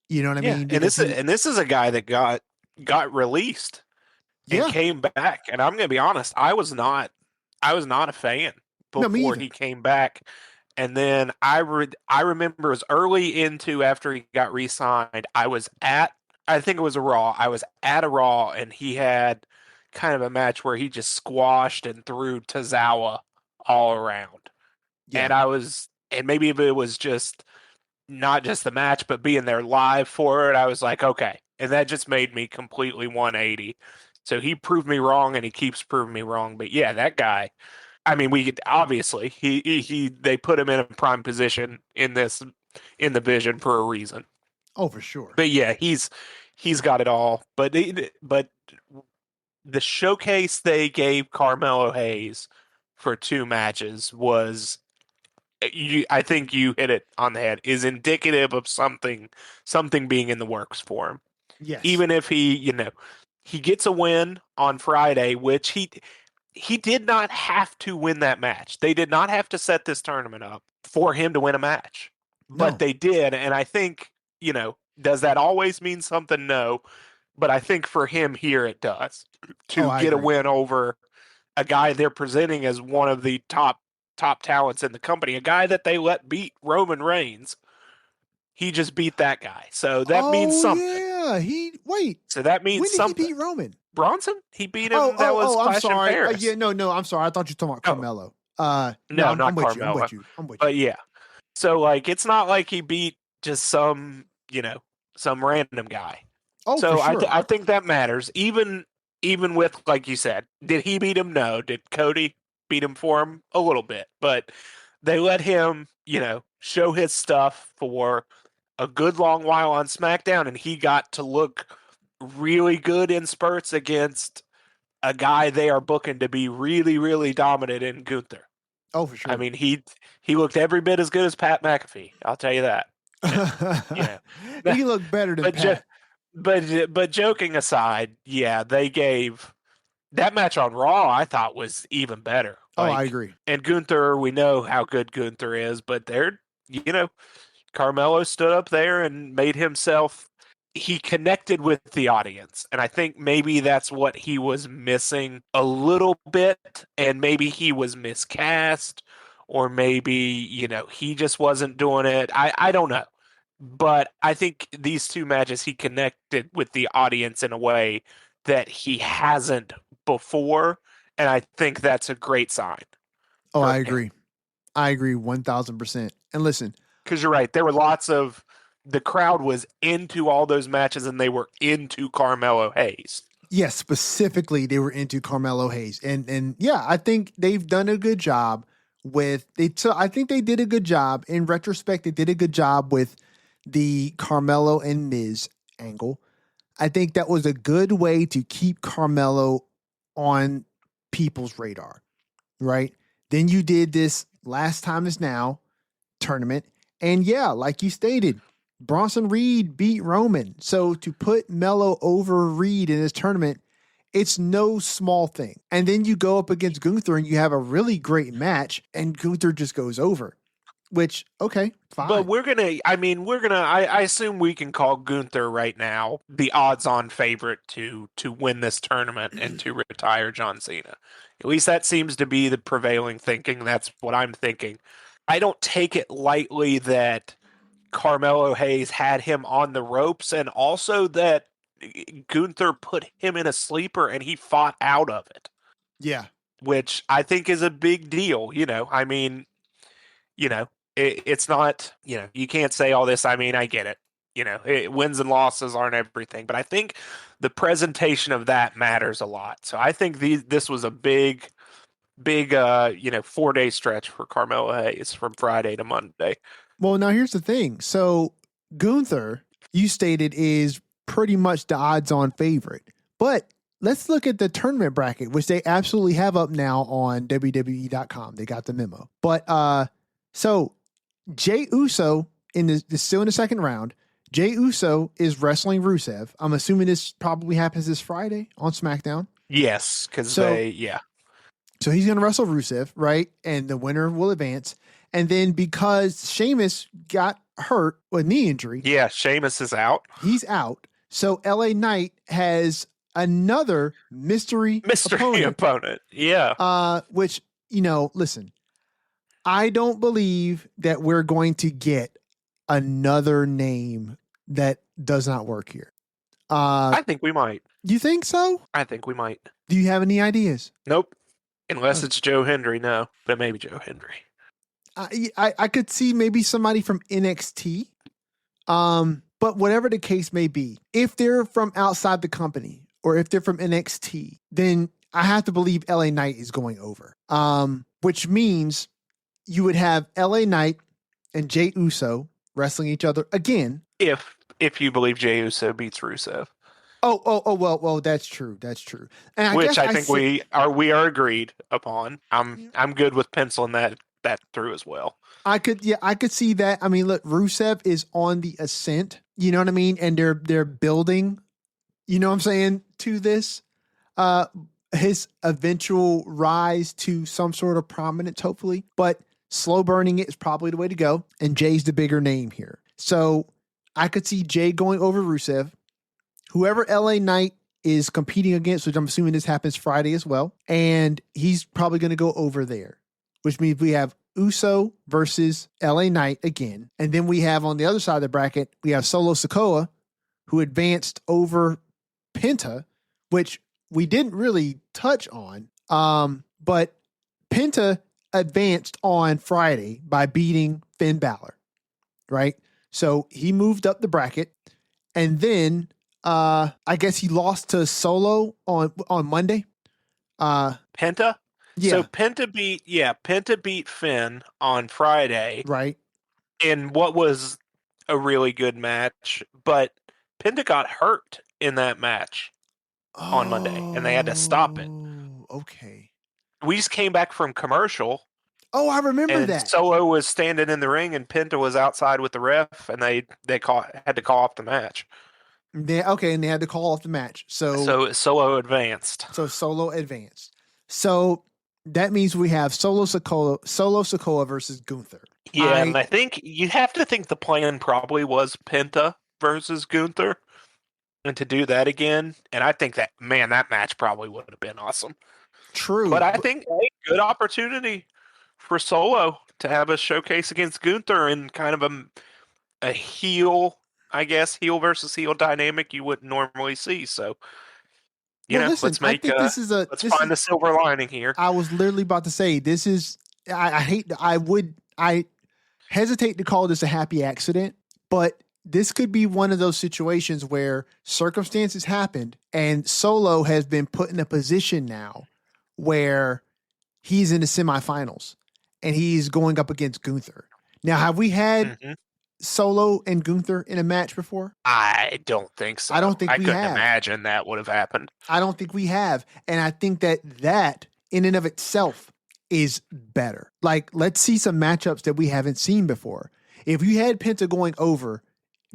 You know what I Yeah, mean? and Because this is a guy that got released and yeah, came back. And I'm gonna be honest, I was not a fan no, me before either. he came back. And then I remember it was early into after he got re-signed. I think it was a Raw. I was at a Raw and he had kind of a match where he just squashed and threw Tozawa all around. Yeah. And maybe if it was just not just the match, but being there live for it, I was like, okay. And that just made me completely 180. So he proved me wrong and he keeps proving me wrong. But yeah, that guy, I mean, we could obviously they put him in a prime position in the vision for a reason. Oh, for sure. But yeah, he's got it all. But the showcase they gave Carmelo Hayes for two matches was I think you hit it on the head, is indicative of something being in the works for him. Yes. Even if he gets a win on Friday, which he did not have to win that match. They did not have to set this tournament up for him to win a match. But No. they did, and I think, does that always mean something? No. But I think for him here it does. Oh, To I get a agree. win over a guy they're presenting as one of the top talents in the company, a guy that they let beat Roman Reigns. He just beat that guy. So that means Oh something. yeah. So that means When did he something. beat Roman? Bronson, he beat him. That was I'm Clash in sorry. Paris. Yeah, no, I'm sorry. I thought you were talking about Oh, Carmelo. No, no, I'm not with you. I'm Carmelo. with you. I'm with you. But yeah. So like it's not like he beat just some random guy. Oh, for So sure. I think that matters. Even with, like you said, did he beat him? No. Did Cody beat him for him? A little bit. But they let him, show his stuff for a good long while on SmackDown, and he got to look really good in spurts against a guy they are booking to be really, really dominant in Gunther. Oh, for I sure. mean, he looked every bit as good as Pat McAfee. I'll tell you that. And you know, He looked better than but jo- Pat. but joking aside, yeah, they gave that match on Raw. I thought was even better. Oh, I Like, agree. and Gunther, we know how good Gunther is, but they're Carmelo stood up there and made himself. He connected with the audience. And I think maybe that's what he was missing a little bit. And maybe he was miscast, or maybe, he just wasn't doing it. I don't know. But I think these two matches, he connected with the audience in a way that he hasn't before. And I think that's a great sign Oh, for I him. agree. I agree 1000%. And listen, Because you're right. There were lots of the crowd was into all those matches and they were into Carmelo Hayes. yes, specifically they were into Carmelo Hayes. And yeah, I think they've done a good job with I think they did a good job. In retrospect, they did a good job with the Carmelo and Miz angle. I think that was a good way to keep Carmelo on people's radar, right? Then you did this last time is now tournament. And yeah, like you stated, Bronson Reed beat Roman. So to put Mello over Reed in this tournament, it's no small thing. And then you go up against Gunther and you have a really great match, and Gunther just goes over. Which, okay, But fine. I assume we can call Gunther right now the odds-on favorite to win this tournament and to retire John Cena. At least that seems to be the prevailing thinking. That's what I'm thinking. I don't take it lightly that Carmelo Hayes had him on the ropes, and also that Gunther put him in a sleeper and he fought out of it, Yeah. which I think is a big deal. You know, it's not, you can't say all this. I mean, I get it. Wins and losses aren't everything, but I think the presentation of that matters a lot. So I think this was a big, big, 4-day stretch for Carmelo Hayes from Friday to Monday. Well, now here's the thing. So Gunther, you stated, is pretty much the odds on favorite. But let's look at the tournament bracket, which they absolutely have up now on WWE.com. They got the memo. But so Jey Uso is still in the second round. Jey Uso is wrestling Rusev. I'm assuming this probably happens this Friday on SmackDown. Yes, because So yeah. so he's going to wrestle Rusev, right? And the winner will advance. And then because Sheamus got hurt with knee injury, Yeah, Sheamus is out. he's out. So LA Knight has another mystery Mystery opponent. Yeah. Which, listen, I don't believe that we're going to get another name that does not work here. I think we might. You think so? I think we might. Do you have any ideas? Nope. Unless it's Joe Hendry, no. But maybe Joe Hendry. I could see maybe somebody from NXT. But whatever the case may be, if they're from outside the company or if they're from NXT, then I have to believe LA Knight is going over. Which means you would have LA Knight and Jey Uso wrestling each other again. If you believe Jey Uso beats Rusev. Well, that's true. That's true. And Which I think we are agreed upon. I'm good with penciling that through as well. I could see that. I mean, look, Rusev is on the ascent, you know what I mean? And they're building, you know what I'm saying, to this his eventual rise to some sort of prominence, hopefully. But slow burning it is probably the way to go. And Jay's the bigger name here. So I could see Jay going over Rusev. Whoever LA Knight is competing against, which I'm assuming this happens Friday as well. And he's probably going to go over there, which means we have Uso versus LA Knight again. And then we have on the other side of the bracket, we have Solo Sikoa, who advanced over Penta, which we didn't really touch on. But Penta advanced on Friday by beating Finn Balor, right? So he moved up the bracket. And then I guess he lost to Solo on Monday. Penta? Yeah. So Penta beat Finn on Friday. Right. In what was a really good match, but Penta got hurt in that match on Monday, and they had to stop it. Oh, okay. We just came back from commercial, Oh, I remember and that. Solo was standing in the ring, and Penta was outside with the ref, and had to call off the match. And they had to call off the match. So Solo advanced. So Solo advanced. So that means we have Solo Sikoa versus Gunther. Yeah, and I think you have to think the plan probably was Penta versus Gunther, and to do that again. And I think that match probably would have been awesome. True. But I think a good opportunity for Solo to have a showcase against Gunther in kind of a heel, I guess, heel versus heel dynamic you wouldn't normally see. So, listen, let's make let's find the silver lining here. I was literally about to say this is. I hesitate to call this a happy accident, but this could be one of those situations where circumstances happened and Solo has been put in a position now where he's in the semifinals and he's going up against Gunther. Now, have we had Solo and Gunther in a match before? I don't think so. I don't think I couldn't imagine that would have happened. I don't think we have. And I think that in and of itself is better. Like, let's see some matchups that we haven't seen before. If you had Penta going over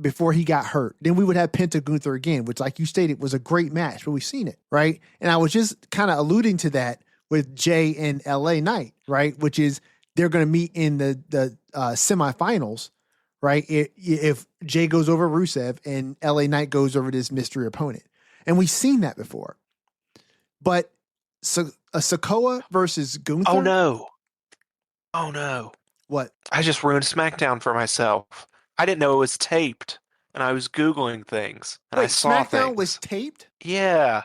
before he got hurt, then we would have Penta Gunther again, which, like you stated, was a great match, but we've seen it, right? And I was just kind of alluding to that with Jay and LA Knight, right? Which is they're going to meet in the semifinals, right? If Jay goes over Rusev and LA Knight goes over this mystery opponent. And we've seen that before. But a Sikoa versus Gunther? Oh, no. Oh, no. What? I just ruined SmackDown for myself. I didn't know it was taped, and I was Googling things, and I saw SmackDown things. was taped? Yeah.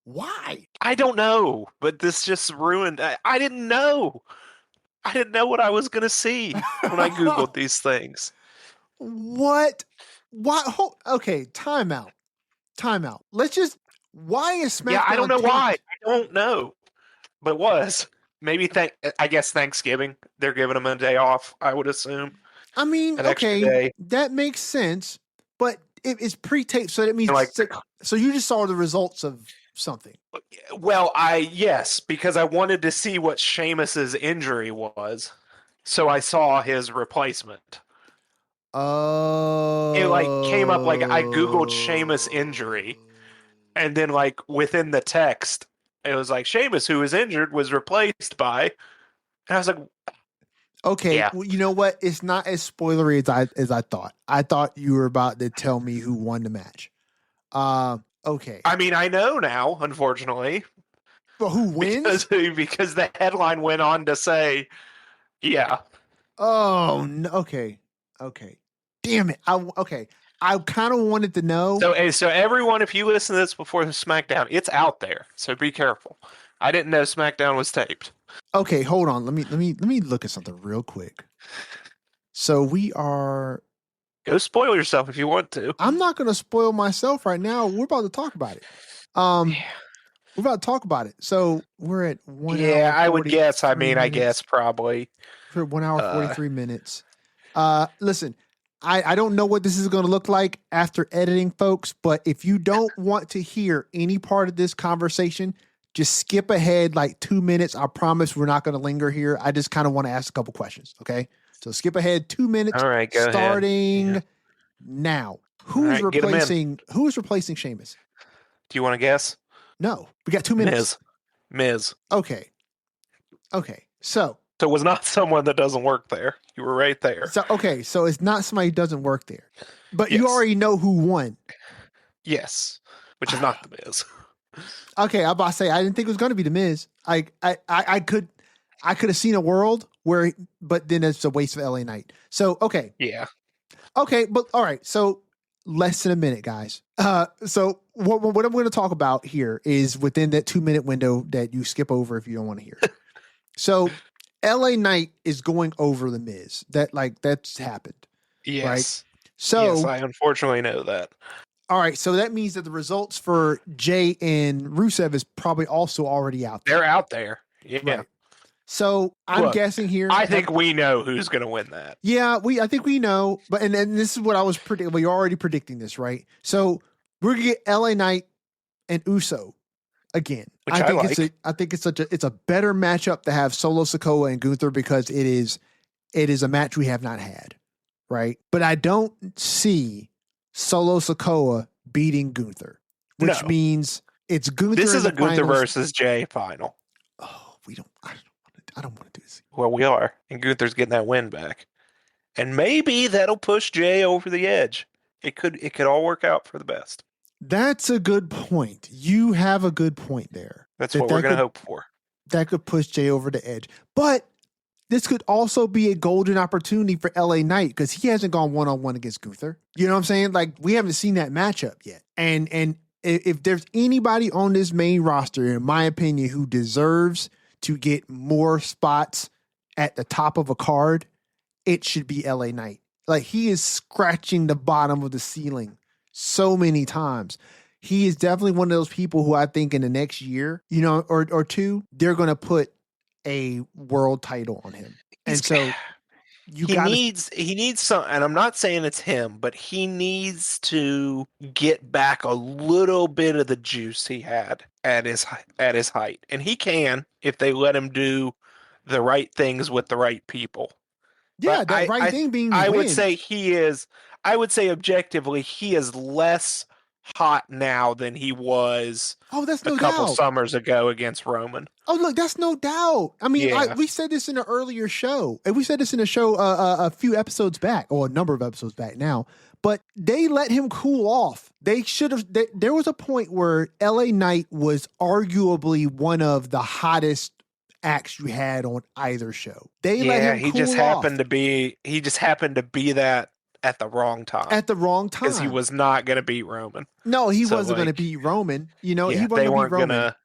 Why? I don't know, but this just ruined. I didn't know. I didn't know what I was going to see when I Googled these things. What? Why? Okay, time out. Let's just. Why is SmackDown? Yeah, I don't know taped? why. I don't know, but it was maybe I guess Thanksgiving. They're giving them a day off. I would assume. I mean, An extra okay, day. that makes sense, but it's pre-taped, so that means so you just saw the results of something. Well, yes, because I wanted to see what Sheamus's injury was, so I saw his replacement. Oh, It came up I Googled Sheamus injury, and then within the text, it was Sheamus, who was injured, was replaced by, and I was like, okay, yeah. well, you know what? It's not as spoilery as I thought. I thought you were about to tell me who won the match. Okay. I mean, I know now, unfortunately. But who wins? Because the headline went on to say, yeah. Oh, no. Okay. Damn it. I kind of wanted to know. So everyone, if you listen to this before the SmackDown, it's out there. So be careful. I didn't know SmackDown was taped. Okay, hold on. Let me look at something real quick. So we are. Go spoil yourself if you want to. I'm not going to spoil myself right now. We're about to talk about it. We're about to talk about it. So we're at 1 hour. Yeah, I would guess. I mean, I guess probably. For 1 hour 43 minutes. Listen, I don't know what this is going to look like after editing, folks. But if you don't want to hear any part of this conversation, just skip ahead 2 minutes. I promise we're not going to linger here. I just kind of want to ask a couple questions. Okay. So skip ahead 2 minutes. All right, go starting now. Who's replacing Sheamus? Do you want to guess? No, we got 2 minutes. Miz. Okay. So it was not someone that doesn't work there. You were right there. So it's not somebody who doesn't work there, but you already know who won. Yes, which is not the Miz. Okay, I'm about to say I didn't think it was going to be the Miz. I could have seen a world where, but then it's a waste of LA Knight. So okay, yeah, okay, but all right. So less than a minute, guys. So what I'm going to talk about here is within that 2 minute window that you skip over if you don't want to hear. So LA Knight is going over the Miz. That's happened. Yes. Right? So yes, I unfortunately know that. All right, so that means that the results for Jay and Rusev is probably also already out there. They're out there. Yeah. Right. So I'm Look, guessing here. I think we know who's going to win that. Yeah, I think we know, but and this is what I was predicting. We're already predicting this, right? So we're gonna get LA Knight and Uso again. Which I like. I think it's a better matchup to have Solo Sikoa and Gunther because it is a match we have not had, right? But I don't see Solo Sikoa beating Gunther, which No. means it's Gunther. This in is the a Gunther finals. versus Jay final. Oh, we don't. I don't want to do this. Well, we are. And Gunther's getting that win back. And maybe that'll push Jay over the edge. It could all work out for the best. That's a good point. You have a good point there. That's what we're going to hope for. That could push Jay over the edge. But this could also be a golden opportunity for LA Knight because he hasn't gone one-on-one against Gunther. You know what I'm saying? Like, we haven't seen that matchup yet. And if there's anybody on this main roster, in my opinion, who deserves to get more spots at the top of a card, it should be LA Knight. Like, he is scratching the bottom of the ceiling so many times. He is definitely one of those people who I think in the next year, or two, they're going to put a world title on him. And so he needs some, and I'm not saying it's him, but he needs to get back a little bit of the juice he had at his height. And he can if they let him do the right things with the right people. Yeah, but thing being I win. would say objectively he is less hot now than he was that's a no couple doubt. summers ago against Roman. Oh, look, that's no doubt. I mean, Yeah. we said this in an earlier show, and we said this in a show a few episodes back, or a number of episodes back now, but they let him cool off. They should have. There was a point where LA Knight was arguably one of the hottest acts you had on either show. They let him he cool just off. happened to be that at the wrong time. At the wrong time. Because he was not going to beat Roman. No, he wasn't going to beat Roman. He wasn't they going weren't to beat going Roman. to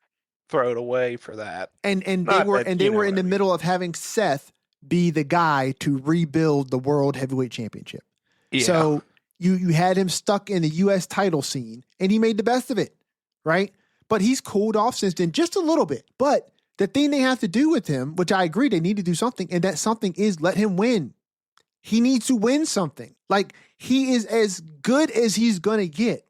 throw it away for that. And they were in the middle of having Seth be the guy to rebuild the World Heavyweight Championship. Yeah. So you had him stuck in the U.S. title scene, and he made the best of it, right? But he's cooled off since then just a little bit. But the thing they have to do with him, which I agree they need to do something, and that something is let him win. He needs to win something. Like, he is as good as he's going to get.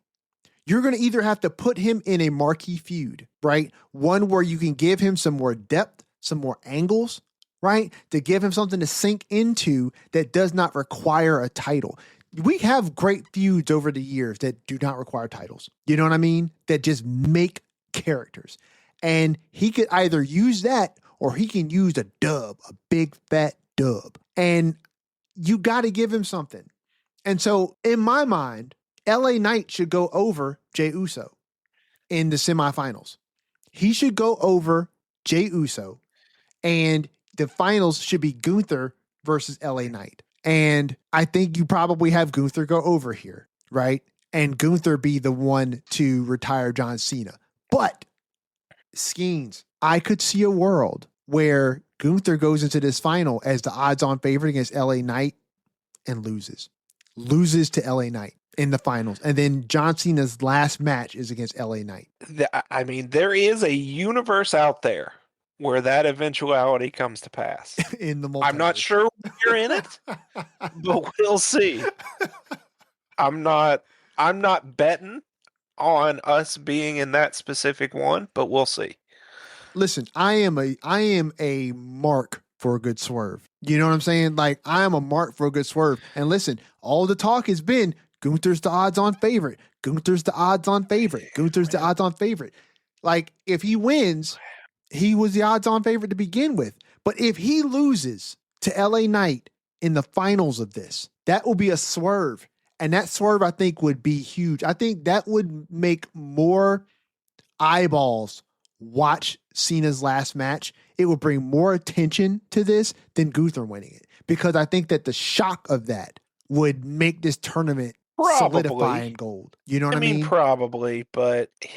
You're going to either have to put him in a marquee feud, right? One where you can give him some more depth, some more angles, right? To give him something to sink into that does not require a title. We have great feuds over the years that do not require titles. You know what I mean? That just make characters. And he could either use that or he can use a dub, a big fat dub. And you got to give him something. And so in my mind, LA Knight should go over Jey Uso in the semifinals. He should go over Jey Uso, and the finals should be Gunther versus LA Knight. And I think you probably have Gunther go over here, right? And Gunther be the one to retire John Cena. But Skeens, I could see a world where Gunther goes into this final as the odds-on favorite against LA Knight and loses to LA Knight in the finals. And then John Cena's last match is against LA Knight. I mean, there is a universe out there where that eventuality comes to pass. In the multiverse. I'm not sure you're in it, but we'll see. I'm not betting on us being in that specific one, but we'll see. Listen, I am a mark for a good swerve. You know what I'm saying? Like, I am a mark for a good swerve. And listen, all the talk has been Gunther's the odds-on favorite. Gunther's the odds-on favorite. Gunther's the odds-on favorite. Like, if he wins, he was the odds-on favorite to begin with. But if he loses to LA Knight in the finals of this, that will be a swerve. And that swerve, I think, would be huge. I think that would make more eyeballs watch Cena's last match. It would bring more attention to this than Gunther winning it. Because I think that the shock of that would make this tournament solidify in gold. You know what I mean? Probably, but yeah.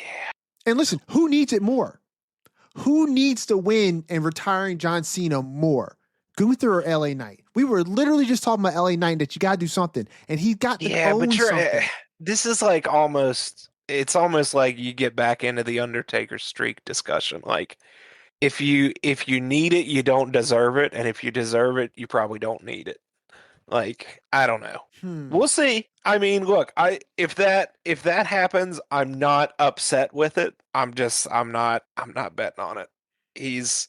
And listen, who needs it more? Who needs to win and retiring John Cena more? Gunther or LA Knight? We were literally just talking about LA Knight that you got to do something. And he got to own something. This is like it's almost like you get back into the Undertaker streak discussion. Like, If you need it, you don't deserve it, and if you deserve it, you probably don't need it. Like, I don't know. Hmm. We'll see. I mean, look, I if that happens, I'm not upset with it. I'm not betting on it. He's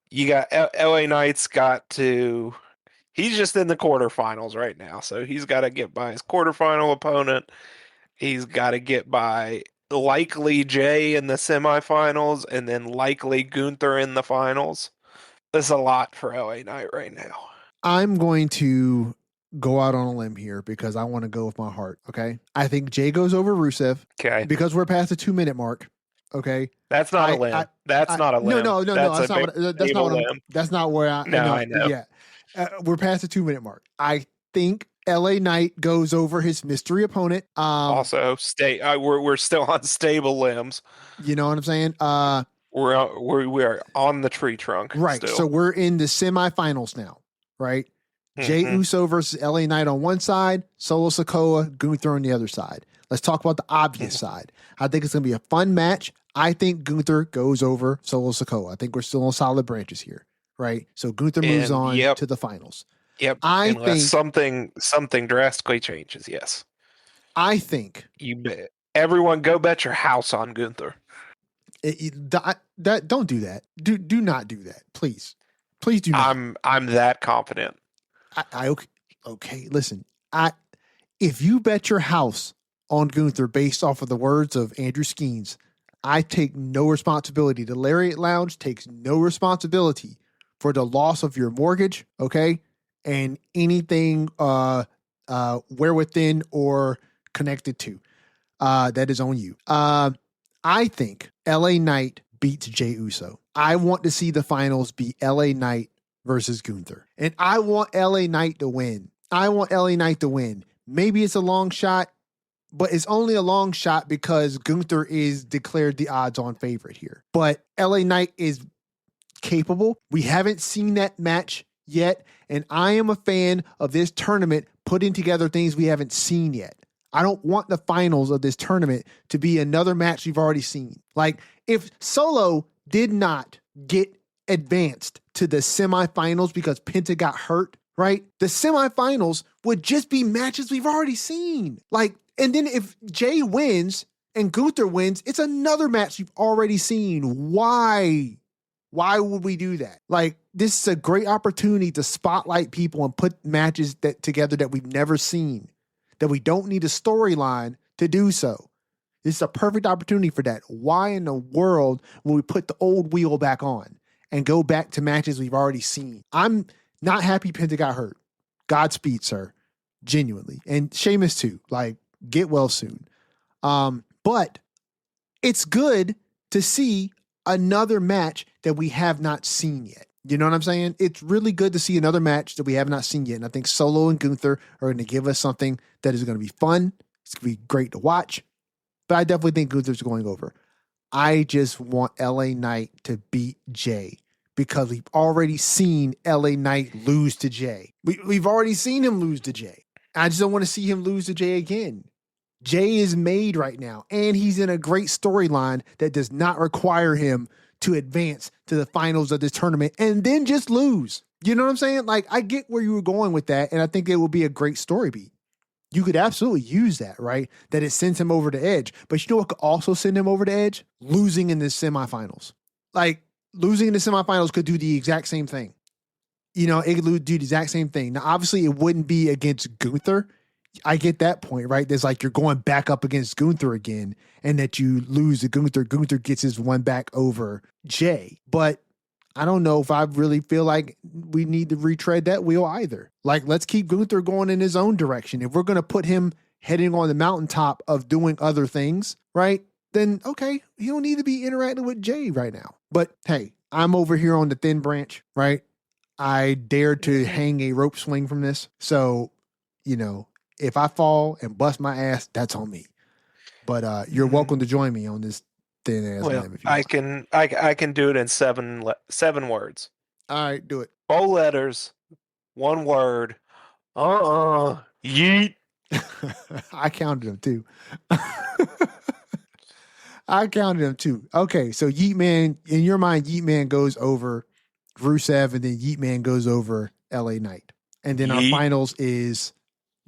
you got LA Knight's got to he's just in the quarterfinals right now, so he's got to get by his quarterfinal opponent. He's got to get by likely Jay in the semifinals and then likely Gunther in the finals. That's a lot for LA Knight right now. I'm going to go out on a limb here because I want to go with my heart. Okay. I think Jay goes over Rusev Okay. because we're past the 2 minute mark. Okay. That's not a I, I, limb. That's not a no, limb. no, no, no. That's That's a not very what, that's not stable what I'm, limb. that's not where No, no, I know. yeah. We're past the 2 minute mark. I think LA Knight goes over his mystery opponent. Also, we're still on stable limbs. You know what I'm saying? We are on the tree trunk Right. So still. we're in the semifinals now, right? Jay Hmm. Uso versus LA Knight on one side, Solo Sikoa, Gunther on the other side. Let's talk about the obvious side. I think it's going to be a fun match. I think Gunther goes over Solo Sikoa. I think we're still on solid branches here, right? So Gunther moves And on yep, to the finals. yep. I Unless think, something drastically changes, yes. I think You bet. Everyone go bet your house on Gunther. that don't do that. Do not do that, please. Please do not. I'm that confident. I okay. Listen, I if you bet your house on Gunther based off of the words of Andrew Skeens, I take no responsibility. The Lariat Lounge takes no responsibility for the loss of your mortgage, okay, and anything where within or connected to. That is on you. I think LA Knight beats Jey Uso. I want to see the finals be LA Knight versus Gunther. And I want LA Knight to win. I want LA Knight to win. Maybe it's a long shot, but it's only a long shot because Gunther is declared the odds on favorite here. But LA Knight is capable. We haven't seen that match yet. And I am a fan of this tournament putting together things we haven't seen yet. I don't want the finals of this tournament to be another match we've already seen. Like, if Solo did not get advanced to the semifinals because Penta got hurt, right? The semifinals would just be matches we've already seen. Like, and then if Jay wins and Gunther wins, it's another match you've already seen. Why? Why would we do that? Like, this is a great opportunity to spotlight people and put matches that together that we've never seen, that we don't need a storyline to do so. This is a perfect opportunity for that. Why in the world will we put the old wheel back on and go back to matches we've already seen? I'm not happy Penta got hurt. Godspeed, sir. Genuinely. And Sheamus too. Like, get well soon. But it's good to see another match that we have not seen yet. You know what I'm saying? It's really good to see another match that we have not seen yet. And I think Solo and Gunther are going to give us something that is going to be fun. It's going to be great to watch. But I definitely think Gunther's going over. I just want LA Knight to beat Jay because we've already seen LA Knight lose to Jay. We've already seen him lose to Jay. I just don't want to see him lose to Jay again. Jay is made right now, and he's in a great storyline that does not require him to advance to the finals of this tournament and then just lose. You know what I'm saying? Like, I get where you were going with that, and I think it will be a great story beat. You could absolutely use that, right? That it sends him over the edge. But you know what could also send him over the edge? Losing in the semifinals. Like, losing in the semifinals could do the exact same thing. You know, it could do the exact same thing. Now, obviously, it wouldn't be against Gunther. I get that point, right? There's like you're going back up against Gunther again, and that you lose to Gunther. Gunther gets his one back over Jay. But I don't know if I really feel like we need to retread that wheel either. Like, let's keep Gunther going in his own direction. If we're going to put him heading on the mountaintop of doing other things, right? Then, okay, he don't need to be interacting with Jay right now. But hey, I'm over here on the thin branch, right? I dared to hang a rope swing from this. So, you know, if I fall and bust my ass, that's on me. But you're welcome to join me on this thin ass Well, limb if you want. I can do it in seven words. All right, do it. 4 letters, one word. Yeet. I counted them too. I counted them too. Okay, so Yeet Man, in your mind, Yeet Man goes over Rusev, and then Yeet Man goes over LA Knight. And then our Yeet. finals is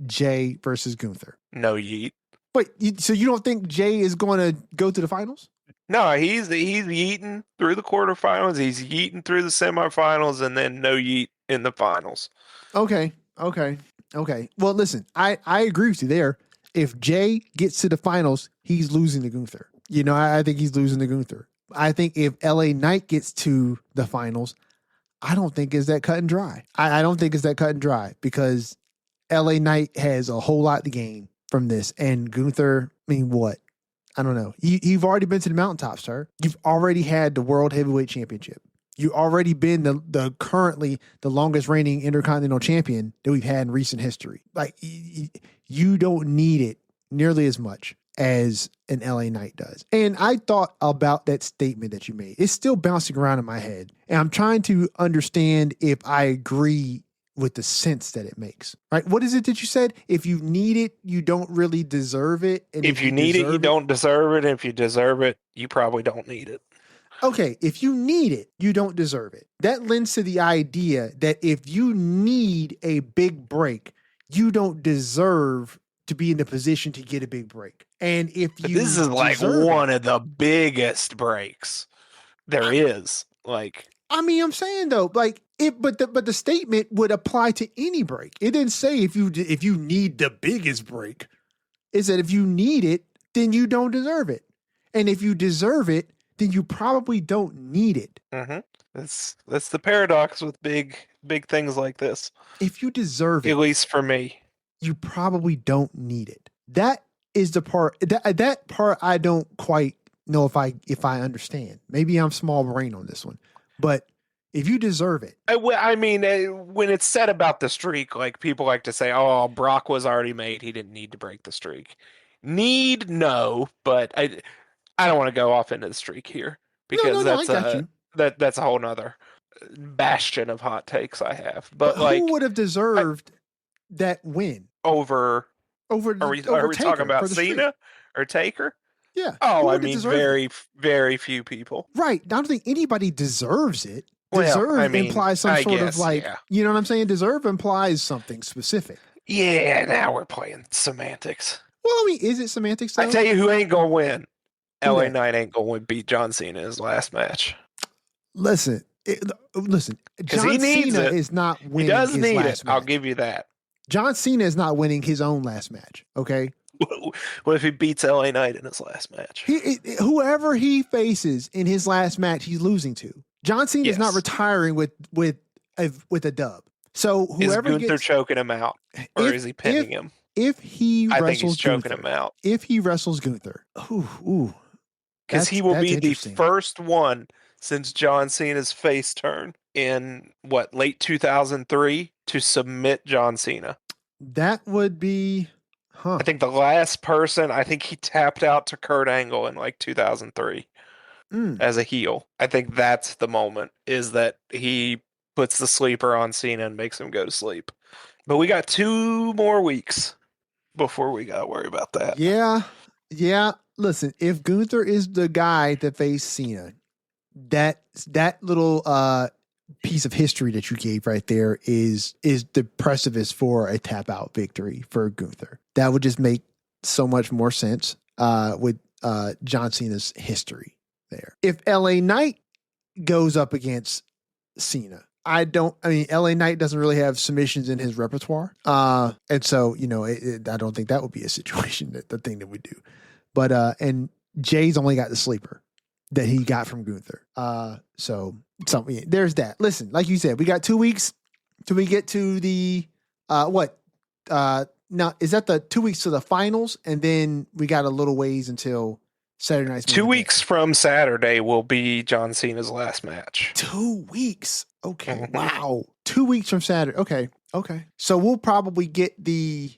Jay versus Gunther. No yeet. But so you don't think Jay is going to go to the finals? No, he's yeeting through the quarterfinals. He's yeeting through the semifinals, and then no yeet in the finals. Okay. Well, listen, I agree with you there. If Jay gets to the finals, he's losing to Gunther. You know, I think he's losing to Gunther. I think if LA Knight gets to the finals, I don't think it's that cut and dry. I don't think it's that cut and dry because LA Knight has a whole lot to gain from this. And Gunther, I mean, what? I don't know. You've already been to the mountaintops, sir. You've already had the World Heavyweight Championship. You've already been the currently the longest reigning Intercontinental Champion that we've had in recent history. Like, you don't need it nearly as much as an LA Knight does. And I thought about that statement that you made. It's still bouncing around in my head. And I'm trying to understand if I agree with the sense that it makes. Right? What is it that you said? If you need it, you don't really deserve it. And If you need it, you don't deserve it. If you deserve it, you probably don't need it. Okay, if you need it, you don't deserve it. That lends to the idea that if you need a big break, you don't deserve to be in the position to get a big break. And if you This is like one of the biggest breaks there is. Like, I mean, I'm saying though, like but the statement would apply to any break. It didn't say if you need the biggest break. It said if you need it, then you don't deserve it. And if you deserve it, then you probably don't need it. mm-hmm. That's the paradox with big things like this. If you deserve it, at least for me, you probably don't need it. That is the part that part I don't quite know if I understand. Maybe I'm small brain on this one, but if you deserve it, I mean, when it's said about the streak, like people like to say, "Oh, Brock was already made; he didn't need to break the streak." No, but I don't want to go off into the streak here because no, I got you. That's a whole nother bastion of hot takes I have. But who like, would have deserved that win over? Are we Taker talking about Cena or Taker? Yeah. Oh, I mean, very few people. Right. I don't think anybody deserves it. Deserve implies some sort of like, you know what I'm saying? Deserve implies something specific. Yeah, now we're playing semantics. Well, I mean, is it semantics though? I tell you who ain't gonna win. LA Knight ain't gonna beat John Cena in his last match. Listen. John Cena is not winning. He does his need last it. match. I'll give you that. John Cena is not winning his own last match. Okay. What if he beats LA Knight in his last match? Whoever he faces in his last match, he's losing to. John Cena is not retiring with a dub. So whoever is Gunther choking him out, or is he pinning him? If he I wrestles think he's choking Gunther, him out. If he wrestles Gunther, because he will be the first one since John Cena's face turn in late 2003 to submit John Cena. That would be, I think the last person, I think he tapped out to Kurt Angle in like 2003 as a heel. I think that's the moment, is that he puts the sleeper on Cena and makes him go to sleep. But we got 2 more weeks before we got to worry about that. Yeah. Listen, if Gunther is the guy that faced Cena, that little piece of history that you gave right there is the precipice for a tap out victory for Gunther. That would just make so much more sense with John Cena's history there. If LA Knight goes up against Cena, LA Knight doesn't really have submissions in his repertoire. And so, I don't think that would be a situation the thing that we do. But, and Jay's only got the sleeper that he got from Gunther. So there's that. Listen, like you said, we got 2 weeks till we get to the, now is that the 2 weeks to the finals? And then we got a little ways until Saturday night's 2 weeks from Saturday will be John Cena's last match. 2 weeks. Okay. Mm-hmm. Wow. 2 weeks from Saturday. Okay. So we'll probably get the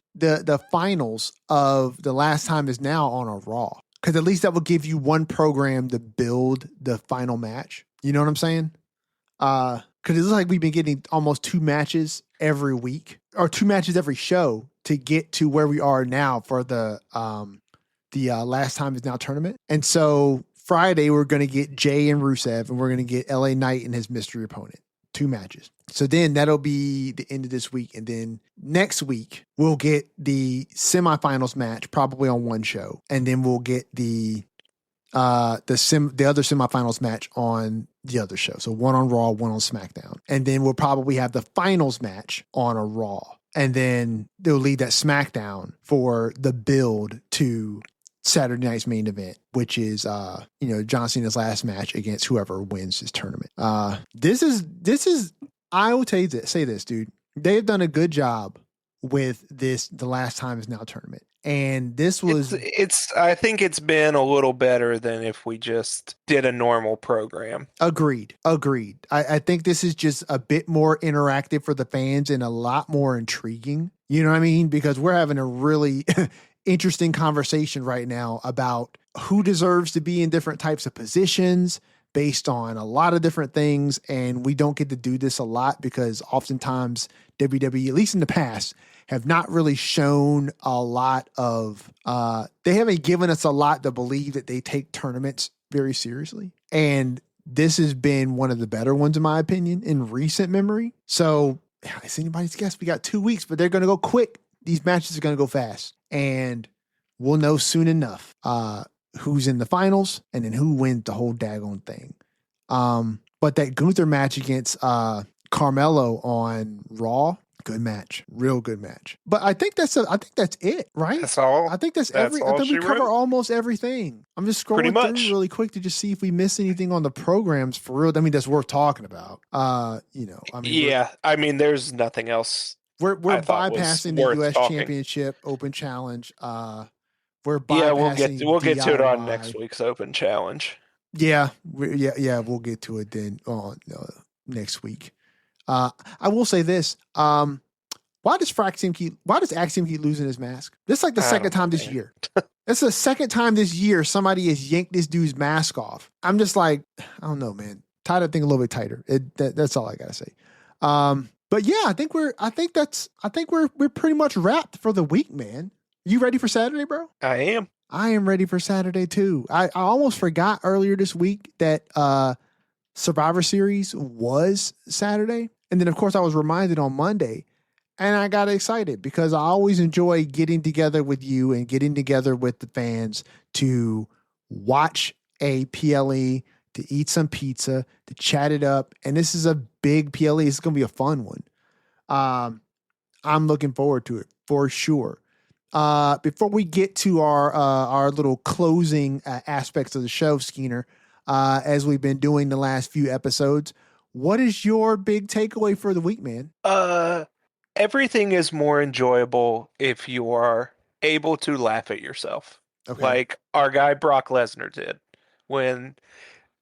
finals of The Last Time Is Now on a Raw. Because at least that will give you one program to build the final match. You know what I'm saying? Because it looks like we've been getting almost 2 matches every week, or 2 matches every show to get to where we are now for the the Last Time Is Now tournament. And so Friday, we're going to get Jay and Rusev, and we're going to get LA Knight and his mystery opponent. 2 matches. So then that'll be the end of this week. And then next week, we'll get the semifinals match probably on one show. And then we'll get the other semifinals match on the other show. So one on Raw, one on SmackDown. And then we'll probably have the finals match on a Raw. And then they'll leave that SmackDown for the build to Saturday night's main event, which is John Cena's last match against whoever wins this tournament. This is I will say this, dude. They've done a good job with this. The Last Time Is Now tournament. And this was I think it's been a little better than if we just did a normal program. Agreed. I think this is just a bit more interactive for the fans and a lot more intriguing. You know what I mean? Because we're having a really interesting conversation right now about who deserves to be in different types of positions based on a lot of different things. And we don't get to do this a lot because oftentimes WWE, at least in the past, have not really shown a lot of, they haven't given us a lot to believe that they take tournaments very seriously. And this has been one of the better ones, in my opinion, in recent memory. So it's anybody's guess. We got 2 weeks, but they're going to go quick. These matches are going to go fast. And we'll know soon enough who's in the finals and then who wins the whole daggone thing. But that Gunther match against Carmelo on Raw, good match, real good match. But I think that's it, right? That's all. I think I think we cover almost everything. I'm just scrolling through really quick to just see if we miss anything on the programs for real. I mean, that's worth talking about. There's nothing else. We're bypassing the U.S. Championship Open Challenge. We're bypassing we'll get to it on next week's Open Challenge. Yeah, we'll get to it then on next week. I will say this: why does Axiom keep losing his mask? This is like the second time this year. It's the second time this year somebody has yanked this dude's mask off. I'm just like, I don't know, man. Tie that thing a little bit tighter. That's all I gotta say. But yeah, I think we're pretty much wrapped for the week, man. You ready for Saturday, bro? I am. I am ready for Saturday too. I almost forgot earlier this week that Survivor Series was Saturday. And then of course I was reminded on Monday and I got excited because I always enjoy getting together with you and getting together with the fans to watch a PLE, to eat some pizza, to chat it up. And this is a big PLE. It's going to be a fun one. I'm looking forward to it for sure. Before we get to our little closing aspects of the show, Skeener, as we've been doing the last few episodes, what is your big takeaway for the week, man? Everything is more enjoyable if you are able to laugh at yourself. Okay. Like our guy Brock Lesnar did when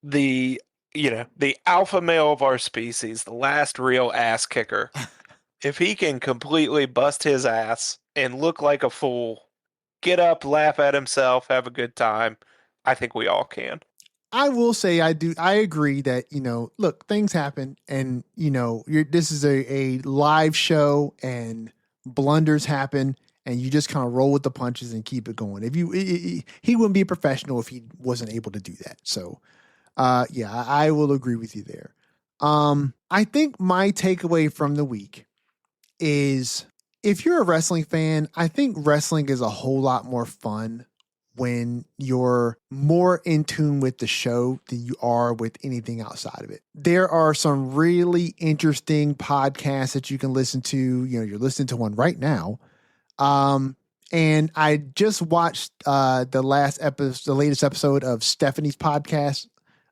the alpha male of our species, the last real ass kicker, if he can completely bust his ass and look like a fool, get up, laugh at himself, have a good time, I think we all can. I will say I agree that, look, things happen and, this is a live show and blunders happen and you just kind of roll with the punches and keep it going. He wouldn't be a professional if he wasn't able to do that. So, I will agree with you there. I think my takeaway from the week is if you're a wrestling fan, I think wrestling is a whole lot more fun when you're more in tune with the show than you are with anything outside of it. There are some really interesting podcasts that you can listen to. You're listening to one right now. And I just watched the latest episode of Stephanie's podcast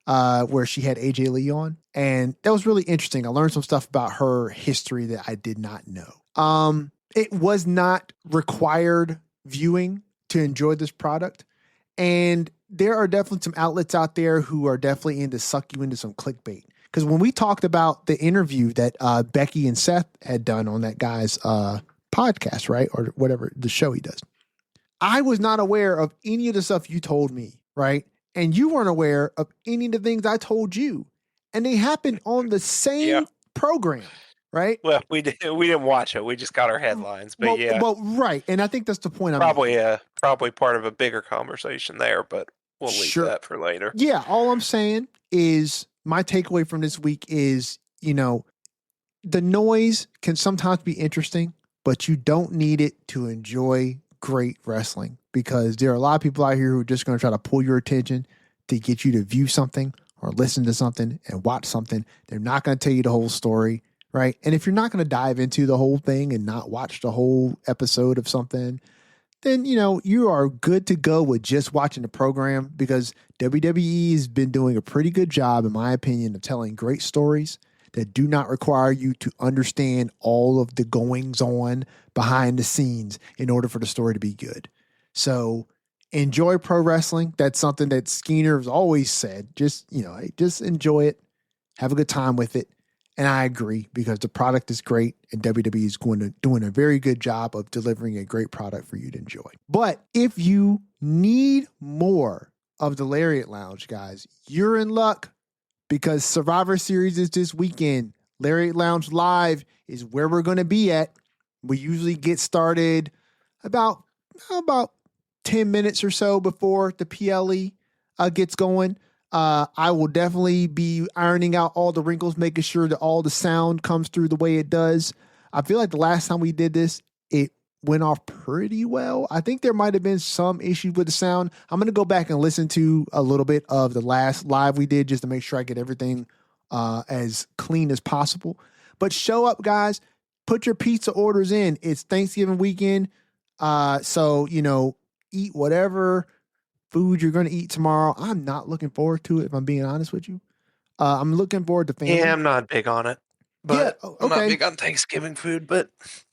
where she had AJ Lee on. And that was really interesting. I learned some stuff about her history that I did not know. It was not required viewing to enjoy this product. And there are definitely some outlets out there who are definitely into suck you into some clickbait. Because when we talked about the interview that Becky and Seth had done on that guy's podcast, right? Or whatever, the show he does. I was not aware of any of the stuff you told me, right? And you weren't aware of any of the things I told you. And they happened on the same program. right? Well, we didn't watch it. We just got our headlines, but yeah, Right. And I think that's the point I'm probably making. probably part of a bigger conversation there, but we'll leave Sure. that for later. Yeah. All I'm saying is my takeaway from this week is, the noise can sometimes be interesting, but you don't need it to enjoy great wrestling because there are a lot of people out here who are just going to try to pull your attention to get you to view something or listen to something and watch something. They're not going to tell you the whole story, right? And if you're not going to dive into the whole thing and not watch the whole episode of something, then you are good to go with just watching the program because WWE has been doing a pretty good job, in my opinion, of telling great stories that do not require you to understand all of the goings on behind the scenes in order for the story to be good. So enjoy pro wrestling. That's something that Skeens has always said. Just, hey, just enjoy it. Have a good time with it. And I agree because the product is great and WWE is doing a very good job of delivering a great product for you to enjoy. But if you need more of the Lariat Lounge, guys, you're in luck because Survivor Series is this weekend. Lariat Lounge Live is where we're going to be at. We usually get started about 10 minutes or so before the PLE gets going. I will definitely be ironing out all the wrinkles, making sure that all the sound comes through the way it does. I feel like the last time we did this, it went off pretty well. I think there might have been some issues with the sound. I'm going to go back and listen to a little bit of the last live we did just to make sure I get everything as clean as possible. But show up, guys. Put your pizza orders in. It's Thanksgiving weekend. So, eat whatever food you're going to eat tomorrow. I'm not looking forward to it, if I'm being honest with you. I'm looking forward to family. Yeah, I'm not big on it. But okay. I'm not big on Thanksgiving food, but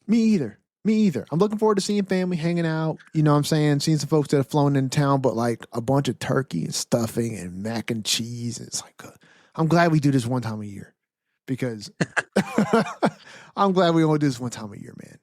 Me either. I'm looking forward to seeing family, hanging out. You know what I'm saying? Seeing some folks that have flown into town, but like a bunch of turkey and stuffing and mac and cheese. It's like, I'm glad we do this one time a year because I'm glad we only do this one time a year, man.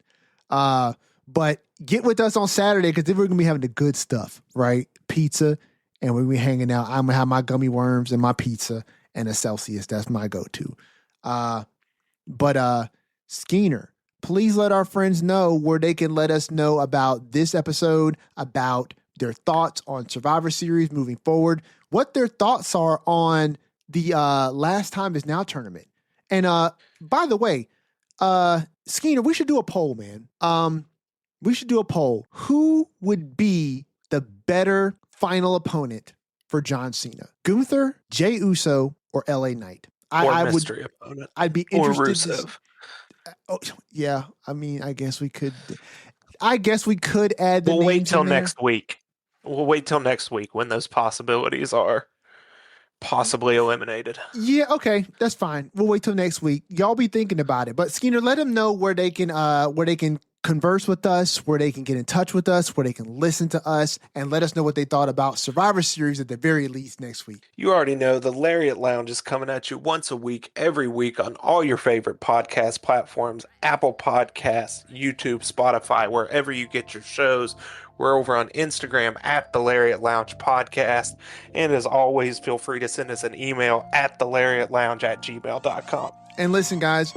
But get with us on Saturday because then we're going to be having the good stuff, right? Pizza, and we're going to be hanging out. I'm going to have my gummy worms and my pizza and a Celsius. That's my go-to. But Skeens, please let our friends know where they can let us know about this episode, about their thoughts on Survivor Series moving forward, what their thoughts are on the Last Time Is Now tournament. And by the way, Skeens, we should do a poll, man. We should do a poll. Who would be the better final opponent for John Cena? Gunther, Jey Uso, or LA Knight? or mystery opponent. I'd be Or interested. Rusev. Yeah. I mean, I guess we could add the We'll wait names till in there. next week. We'll wait till next week when those possibilities are possibly eliminated. Yeah, okay, that's fine. We'll wait till next week. Y'all be thinking about it. But Skeens, let them know where they can converse with us, where they can get in touch with us, where they can listen to us, and let us know what they thought about Survivor Series at the very least next week. You already know the Lariat Lounge is coming at you once a week, every week on all your favorite podcast platforms, Apple Podcasts, YouTube, Spotify, wherever you get your shows. We're over on Instagram at the Lariat Lounge Podcast. And as always, feel free to send us an email at thelariatlounge@gmail.com. And listen, guys,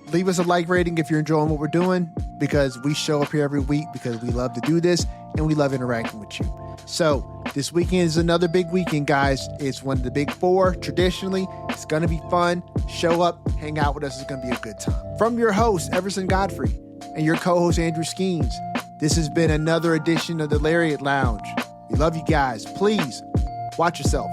leave us a like rating if you're enjoying what we're doing because we show up here every week because we love to do this and we love interacting with you. So this weekend is another big weekend, guys. It's one of the big four. Traditionally, it's going to be fun. Show up, hang out with us. It's going to be a good time. From your host, Everson Godfrey, and your co-host, Andrew Skeens, this has been another edition of the Lariat Lounge. We love you guys. Please watch yourself.